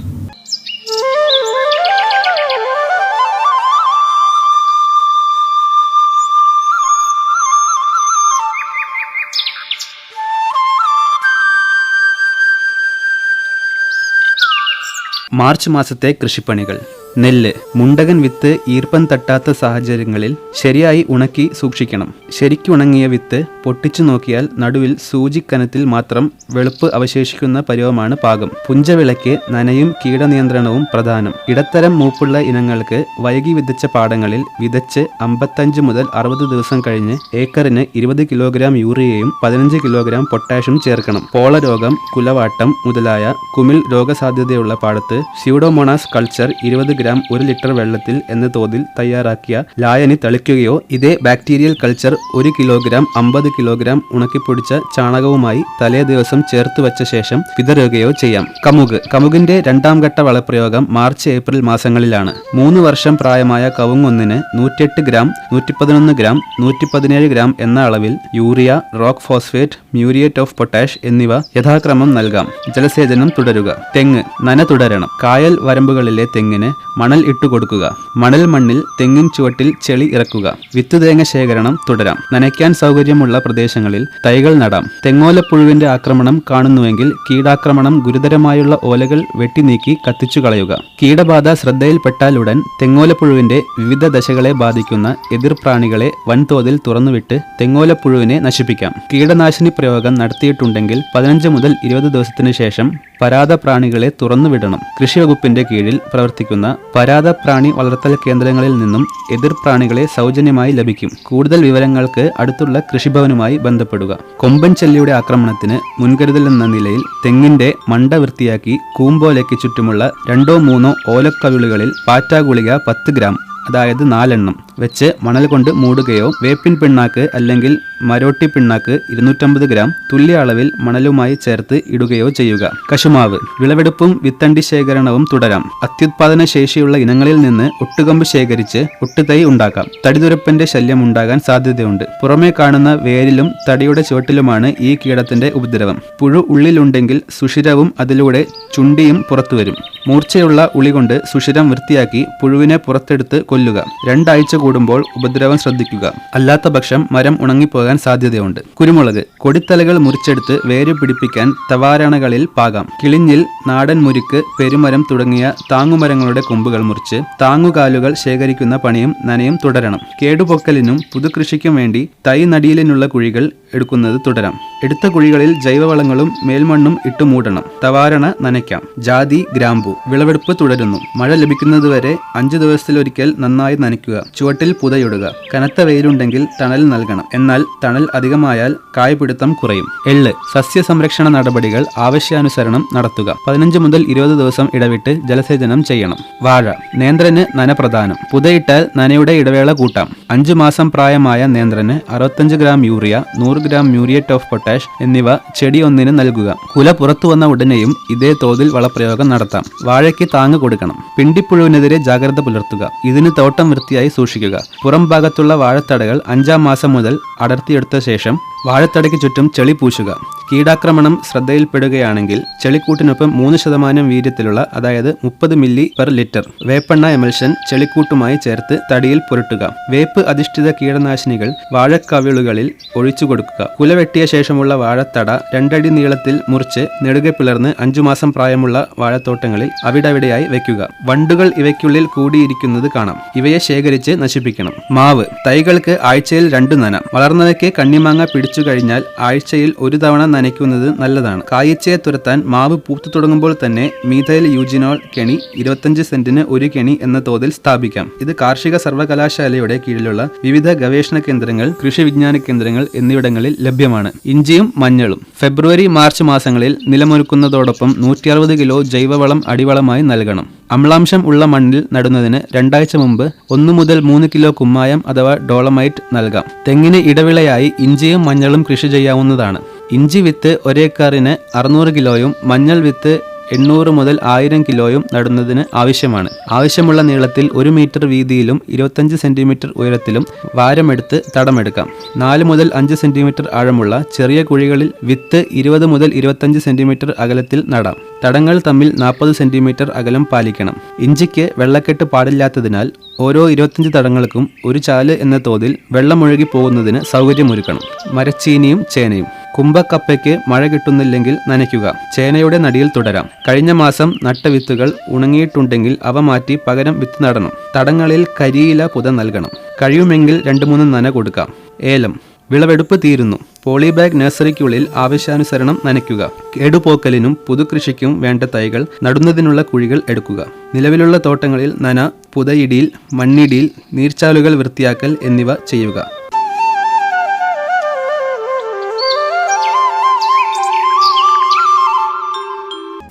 മാർച്ച് മാസത്തെ കൃഷിപ്പണികൾ. നെല്ല്, മുണ്ടകൻ വിത്ത് ഈർപ്പം തട്ടാത്ത സാഹചര്യങ്ങളിൽ ശരിയായി ഉണക്കി സൂക്ഷിക്കണം. ശരിക്ക് ഉണങ്ങിയ വിത്ത് പൊട്ടിച്ചു നോക്കിയാൽ നടുവിൽ സൂചിക്കനത്തിൽ മാത്രം വെളുപ്പ് അവശേഷിക്കുന്ന പരുവമാണ് പാകം. പുഞ്ചവിളയ്ക്ക് നനയും കീടനിയന്ത്രണവും പ്രധാനം. ഇടത്തരം മൂപ്പുള്ള ഇനങ്ങൾക്ക് വൈകി വിതച്ച പാടങ്ങളിൽ വിതച്ച് 55 മുതൽ 60 ദിവസം കഴിഞ്ഞ് ഏക്കറിന് 20 കിലോഗ്രാം യൂറിയയും 15 കിലോഗ്രാം പൊട്ടാഷ്യം ചേർക്കണം. പോളരോഗം, കുലവാട്ടം മുതലായ കുമിൾ രോഗസാധ്യതയുള്ള പാടത്ത് സ്യൂഡോമോണാസ് കൾച്ചർ 20 ഗ്രാം 1 ലിറ്റർ വെള്ളത്തിൽ എന്ന തോതിൽ തയ്യാറാക്കിയ ലായനി തളിക്കുകയോ ഇതേ ബാക്ടീരിയൽ കൾച്ചർ 1 കിലോഗ്രാം 50 കിലോഗ്രാം ഉണക്കിപ്പൊടിച്ച ചാണകവുമായി തലേ ദിവസം ചേർത്ത് വെച്ച ശേഷം വിതറുകയോ ചെയ്യാം. കമുക്, കമുകിന്റെ 2ാം ഘട്ട വളപ്രയോഗം മാർച്ച് ഏപ്രിൽ മാസങ്ങളിലാണ്. 3 വർഷം പ്രായമായ കവുങ്ങൊന്നിന് 108 ഗ്രാം, 111 ഗ്രാം, 117 ഗ്രാം എന്ന അളവിൽ urea, rock phosphate, muriate of potash എന്നിവ യഥാക്രമം നൽകാം. ജലസേചനം തുടരുക. തെങ്ങ്, നന തുടരണം. കായൽ വരമ്പുകളിലെ തെങ്ങിന് മണൽ ഇട്ടുകൊടുക്കുക. മണൽ മണ്ണിൽ തെങ്ങിൻ ചുവട്ടിൽ ചെളി ഇറക്കുക. വിത്തുതേങ്ങ ശേഖരണം തുടരാം. നനയ്ക്കാൻ സൗകര്യമുള്ള പ്രദേശങ്ങളിൽ തൈകൾ നടാം. തെങ്ങോലപ്പുഴുവിന്റെ ആക്രമണം കാണുന്നുവെങ്കിൽ കീടാക്രമണം ഗുരുതരമായുള്ള ഓലകൾ വെട്ടിനീക്കി കത്തിച്ചു കളയുക. കീടബാധ ശ്രദ്ധയിൽപ്പെട്ടാലുടൻ തെങ്ങോലപ്പുഴുവിന്റെ വിവിധ ദശകളെ ബാധിക്കുന്ന എതിർപ്രാണികളെ വൻതോതിൽ തുറന്നുവിട്ട് തെങ്ങോലപ്പുഴുവിനെ നശിപ്പിക്കാം. കീടനാശിനി പ്രയോഗം നടത്തിയിട്ടുണ്ടെങ്കിൽ 15 മുതൽ 20 ദിവസത്തിന് ശേഷം പരാത പ്രാണികളെ തുറന്നുവിടണം. കൃഷിവകുപ്പിന്റെ കീഴിൽ പ്രവർത്തിക്കുന്ന പരാത പ്രാണി വളർത്തൽ കേന്ദ്രങ്ങളിൽ നിന്നും എതിർപ്രാണികളെ സൗജന്യമായി ലഭിക്കും. കൂടുതൽ വിവരങ്ങൾക്ക് അടുത്തുള്ള കൃഷിഭവനുമായി ബന്ധപ്പെടുക. കൊമ്പൻ ചെല്ലിയുടെ ആക്രമണത്തിന് മുൻകരുതൽ എന്ന നിലയിൽ തെങ്ങിന്റെ മണ്ട വൃത്തിയാക്കി കൂമ്പോലയ്ക്ക് ചുറ്റുമുള്ള 2-3 ഓലക്കവിളുകളിൽ പാറ്റാഗുളിക 10 ഗ്രാം, അതായത് 4 എണ്ണം വെച്ച് മണൽ കൊണ്ട് മൂടുകയോ വേപ്പിൻ പിണ്ണാക്ക് അല്ലെങ്കിൽ മരോട്ടി പിണ്ണാക്ക് 250 ഗ്രാം തുല്യ അളവിൽ മണലുമായി ചേർത്ത് ഇടുകയോ ചെയ്യുക. കശുമാവ് വിളവെടുപ്പും വിത്തണ്ടി ശേഖരണവും തുടരാം. അത്യുത്പാദന ശേഷിയുള്ള ഇനങ്ങളിൽ നിന്ന് ഒട്ടുകമ്പ് ശേഖരിച്ച് ഒട്ടുതൈ ഉണ്ടാക്കാം. തടിതുരപ്പന്റെ ശല്യം ഉണ്ടാകാൻ സാധ്യതയുണ്ട്. പുറമേ കാണുന്ന വേരിലും തടിയുടെ ചുവട്ടിലുമാണ് ഈ കീടത്തിന്റെ ഉപദ്രവം. പുഴു ഉള്ളിലുണ്ടെങ്കിൽ സുഷിരവും അതിലൂടെ ചുണ്ടിയും പുറത്തുവരും. മൂർച്ചയുള്ള ഉളി കൊണ്ട് സുഷിരം വൃത്തിയാക്കി പുഴുവിനെ പുറത്തെടുത്ത് കൊല്ലുക. 2 ആഴ്ച കൂടുമ്പോൾ ഉപദ്രവം ശ്രദ്ധിക്കുക. അല്ലാത്ത പക്ഷം മരം ഉണങ്ങിപ്പോകാൻ സാധ്യതയുണ്ട്. കുരുമുളക് കൊടിത്തലകൾ മുറിച്ചെടുത്ത് വേര് പിടിപ്പിക്കാൻ തവാരണകളിൽ പാകാം. കിളിഞ്ഞിൽ, നാടൻ മുരിക്ക്, പെരുമരം തുടങ്ങിയ താങ്ങുമരങ്ങളുടെ കൊമ്പുകൾ മുറിച്ച് താങ്ങുകാലുകൾ ശേഖരിക്കുന്ന പണിയും നനയും തുടരണം. കേടുപൊക്കലിനും പുതുകൃഷിക്കും വേണ്ടി തൈ നടീലിനുള്ള കുഴികൾ എടുക്കുന്നത് തുടരാം. എടുത്ത കുഴികളിൽ ജൈവവളങ്ങളും മേൽമണ്ണും ഇട്ടു മൂടണം. തവാരണ നനയ്ക്കാം. ജാതി, ഗ്രാമ്പു വിളവെടുപ്പ് തുടരുന്നു. മഴ ലഭിക്കുന്നതുവരെ 5 ദിവസത്തിലൊരിക്കൽ നന്നായി നനയ്ക്കുക. ചുവട്ടിൽ പുതയിടുക. കനത്ത വെയിലുണ്ടെങ്കിൽ തണൽ നൽകണം. എന്നാൽ തണൽ അധികമായാൽ കായ്പിടുത്തം കുറയും. എള്ള് സസ്യ സംരക്ഷണ നടപടികൾ ആവശ്യാനുസരണം നടത്തുക. 15 മുതൽ 20 ദിവസം ഇടവിട്ട് ജലസേചനം ചെയ്യണം. വാഴ നേന്ത്രന് നന പ്രധാനം. പുതയിട്ടാൽ നനയുടെ ഇടവേള കൂട്ടാം. 5 മാസം പ്രായമായ നേന്ത്രന് 65 gram urea, 100 gram muriate of potash എന്നിവ ചെടി ഒന്നിന് നൽകുക. കുല പുറത്തു വന്ന ഉടനെയും ഇതേ തോതിൽ വളപ്രയോഗം നടത്താം. വാഴയ്ക്ക് താങ്ങ് കൊടുക്കണം. പിണ്ടിപ്പുഴുവിനെതിരെ ജാഗ്രത പുലർത്തുക. ഇതിന് തോട്ടം വൃത്തിയായി സൂക്ഷിക്കുക. പുറം ഭാഗത്തുള്ള വാഴത്തടകൾ 5-ാം മാസം മുതൽ അടർത്തിയെടുത്ത ശേഷം വാഴത്തടയ്ക്ക് ചുറ്റും ചെളി പൂശുക. കീടാക്രമണം ശ്രദ്ധയിൽപ്പെടുകയാണെങ്കിൽ ചെളിക്കൂട്ടിനൊപ്പം 3% വീര്യത്തിലുള്ള, അതായത് 30 മില്ലി പെർ ലിറ്റർ വേപ്പെണ്ണ എമൽഷൻ ചെളിക്കൂട്ടുമായി ചേർത്ത് തടിയിൽ പുരട്ടുക. വേപ്പ് അധിഷ്ഠിത കീടനാശിനികൾ വാഴക്കവിളുകളിൽ ഒഴിച്ചു കൊടുക്കുക. കുല വെട്ടിയ ശേഷമുള്ള വാഴത്തട 2 അടി നീളത്തിൽ മുറിച്ച് നെടുകെ പിളർന്ന് 5 മാസം പ്രായമുള്ള വാഴത്തോട്ടങ്ങളിൽ അവിടവിടെയായി വെക്കുക. വണ്ടുകൾ ഇവയ്ക്കുള്ളിൽ കൂടിയിരിക്കുന്നത് കാണാം. ഇവയെ ശേഖരിച്ച് നശിപ്പിക്കണം. മാവ് തൈകൾക്ക് ആഴ്ചയിൽ 2 നന. വളർന്നവയ്ക്ക് കണ്ണിമാങ്ങ പിടിച്ചു കഴിഞ്ഞാൽ ആഴ്ചയിൽ 1 തവണ നനയ്ക്കുന്നത് നല്ലതാണ്. കായ്ച്ചയെ തുരത്താൻ മാവ് പൂത്തു തുടങ്ങുമ്പോൾ തന്നെ മീഥൈൽ യൂജിനോൾ കെണി 25 സെന്റിന് 1 കെണി എന്ന തോതിൽ സ്ഥാപിക്കാം. ഇത് കാർഷിക സർവകലാശാലയുടെ കീഴിലുള്ള വിവിധ ഗവേഷണ കേന്ദ്രങ്ങൾ, കൃഷി വിജ്ഞാന കേന്ദ്രങ്ങൾ എന്നിവിടങ്ങളിൽ ലഭ്യമാണ്. ഇഞ്ചിയും മഞ്ഞളും ഫെബ്രുവരി മാർച്ച് മാസങ്ങളിൽ നിലമൊരുക്കുന്നതോടൊപ്പം 160 കിലോ ജൈവവളം അടിവളമായി നൽകണം. അമ്ലാംശം ഉള്ള മണ്ണിൽ നടുന്നതിന് 2 ആഴ്ച മുമ്പ് 1 മുതൽ 3 കിലോ കുമ്മായം അഥവാ ഡോളമൈറ്റ് നൽകാം. തെങ്ങിന് ഇടവിളയായി ഇഞ്ചിയും മഞ്ഞളും കൃഷി ചെയ്യാവുന്നതാണ്. ഇഞ്ചി വിത്ത് 1 ഏക്കറിന് 600 കിലോയും മഞ്ഞൾ വിത്ത് 800 മുതൽ 1000 കിലോയും നടുന്നതിന് ആവശ്യമാണ്. ആവശ്യമുള്ള നീളത്തിൽ 1 മീറ്റർ വീതിയിലും 25 സെന്റിമീറ്റർ ഉയരത്തിലും വാരമെടുത്ത് തടമെടുക്കാം. 4 മുതൽ 5 സെന്റിമീറ്റർ ആഴമുള്ള ചെറിയ കുഴികളിൽ വിത്ത് 20 മുതൽ 25 സെന്റിമീറ്റർ അകലത്തിൽ നടാം. തടങ്ങൾ തമ്മിൽ 40 സെന്റിമീറ്റർ അകലം പാലിക്കണം. ഇഞ്ചിക്ക് വെള്ളക്കെട്ട് പാടില്ലാത്തതിനാൽ ഓരോ 25 തടങ്ങൾക്കും 1 ചാല് എന്ന തോതിൽ വെള്ളമൊഴുകി പോകുന്നതിന് സൗകര്യമൊരുക്കണം. മരച്ചീനിയും ചേനയും കുംഭക്കപ്പയ്ക്ക് മഴ കിട്ടുന്നില്ലെങ്കിൽ നനയ്ക്കുക. ചേനയുടെ നടിയിൽ തുടരാം. കഴിഞ്ഞ മാസം നട്ട വിത്തുകൾ ഉണങ്ങിയിട്ടുണ്ടെങ്കിൽ അവ മാറ്റി പകരം വിത്ത് നടണം. തടങ്ങളിൽ കരിയില പുത നൽകണം. കഴിയുമെങ്കിൽ 2-3 നന കൊടുക്കാം. ഏലം വിളവെടുപ്പ് തീരുന്നു. പോളിബാഗ് നഴ്സറിക്കുള്ളിൽ ആവശ്യാനുസരണം നനയ്ക്കുക. കേടുപോക്കലിനും പുതുകൃഷിക്കും വേണ്ട തൈകൾ നടുന്നതിനുള്ള കുഴികൾ എടുക്കുക. നിലവിലുള്ള തോട്ടങ്ങളിൽ നന, പുതയിടിയിൽ, മണ്ണിടിയിൽ, നീർച്ചാലുകൾ വൃത്തിയാക്കൽ എന്നിവ ചെയ്യുക.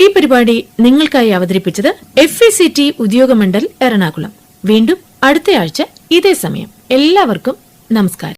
ഈ പരിപാടി നിങ്ങൾക്കായി അവതരിപ്പിച്ചത് FECT ഉദ്യോഗമണ്ഡൽ എറണാകുളം. വീണ്ടും അടുത്തയാഴ്ച ഇതേ സമയം. എല്ലാവർക്കും നമസ്കാരം.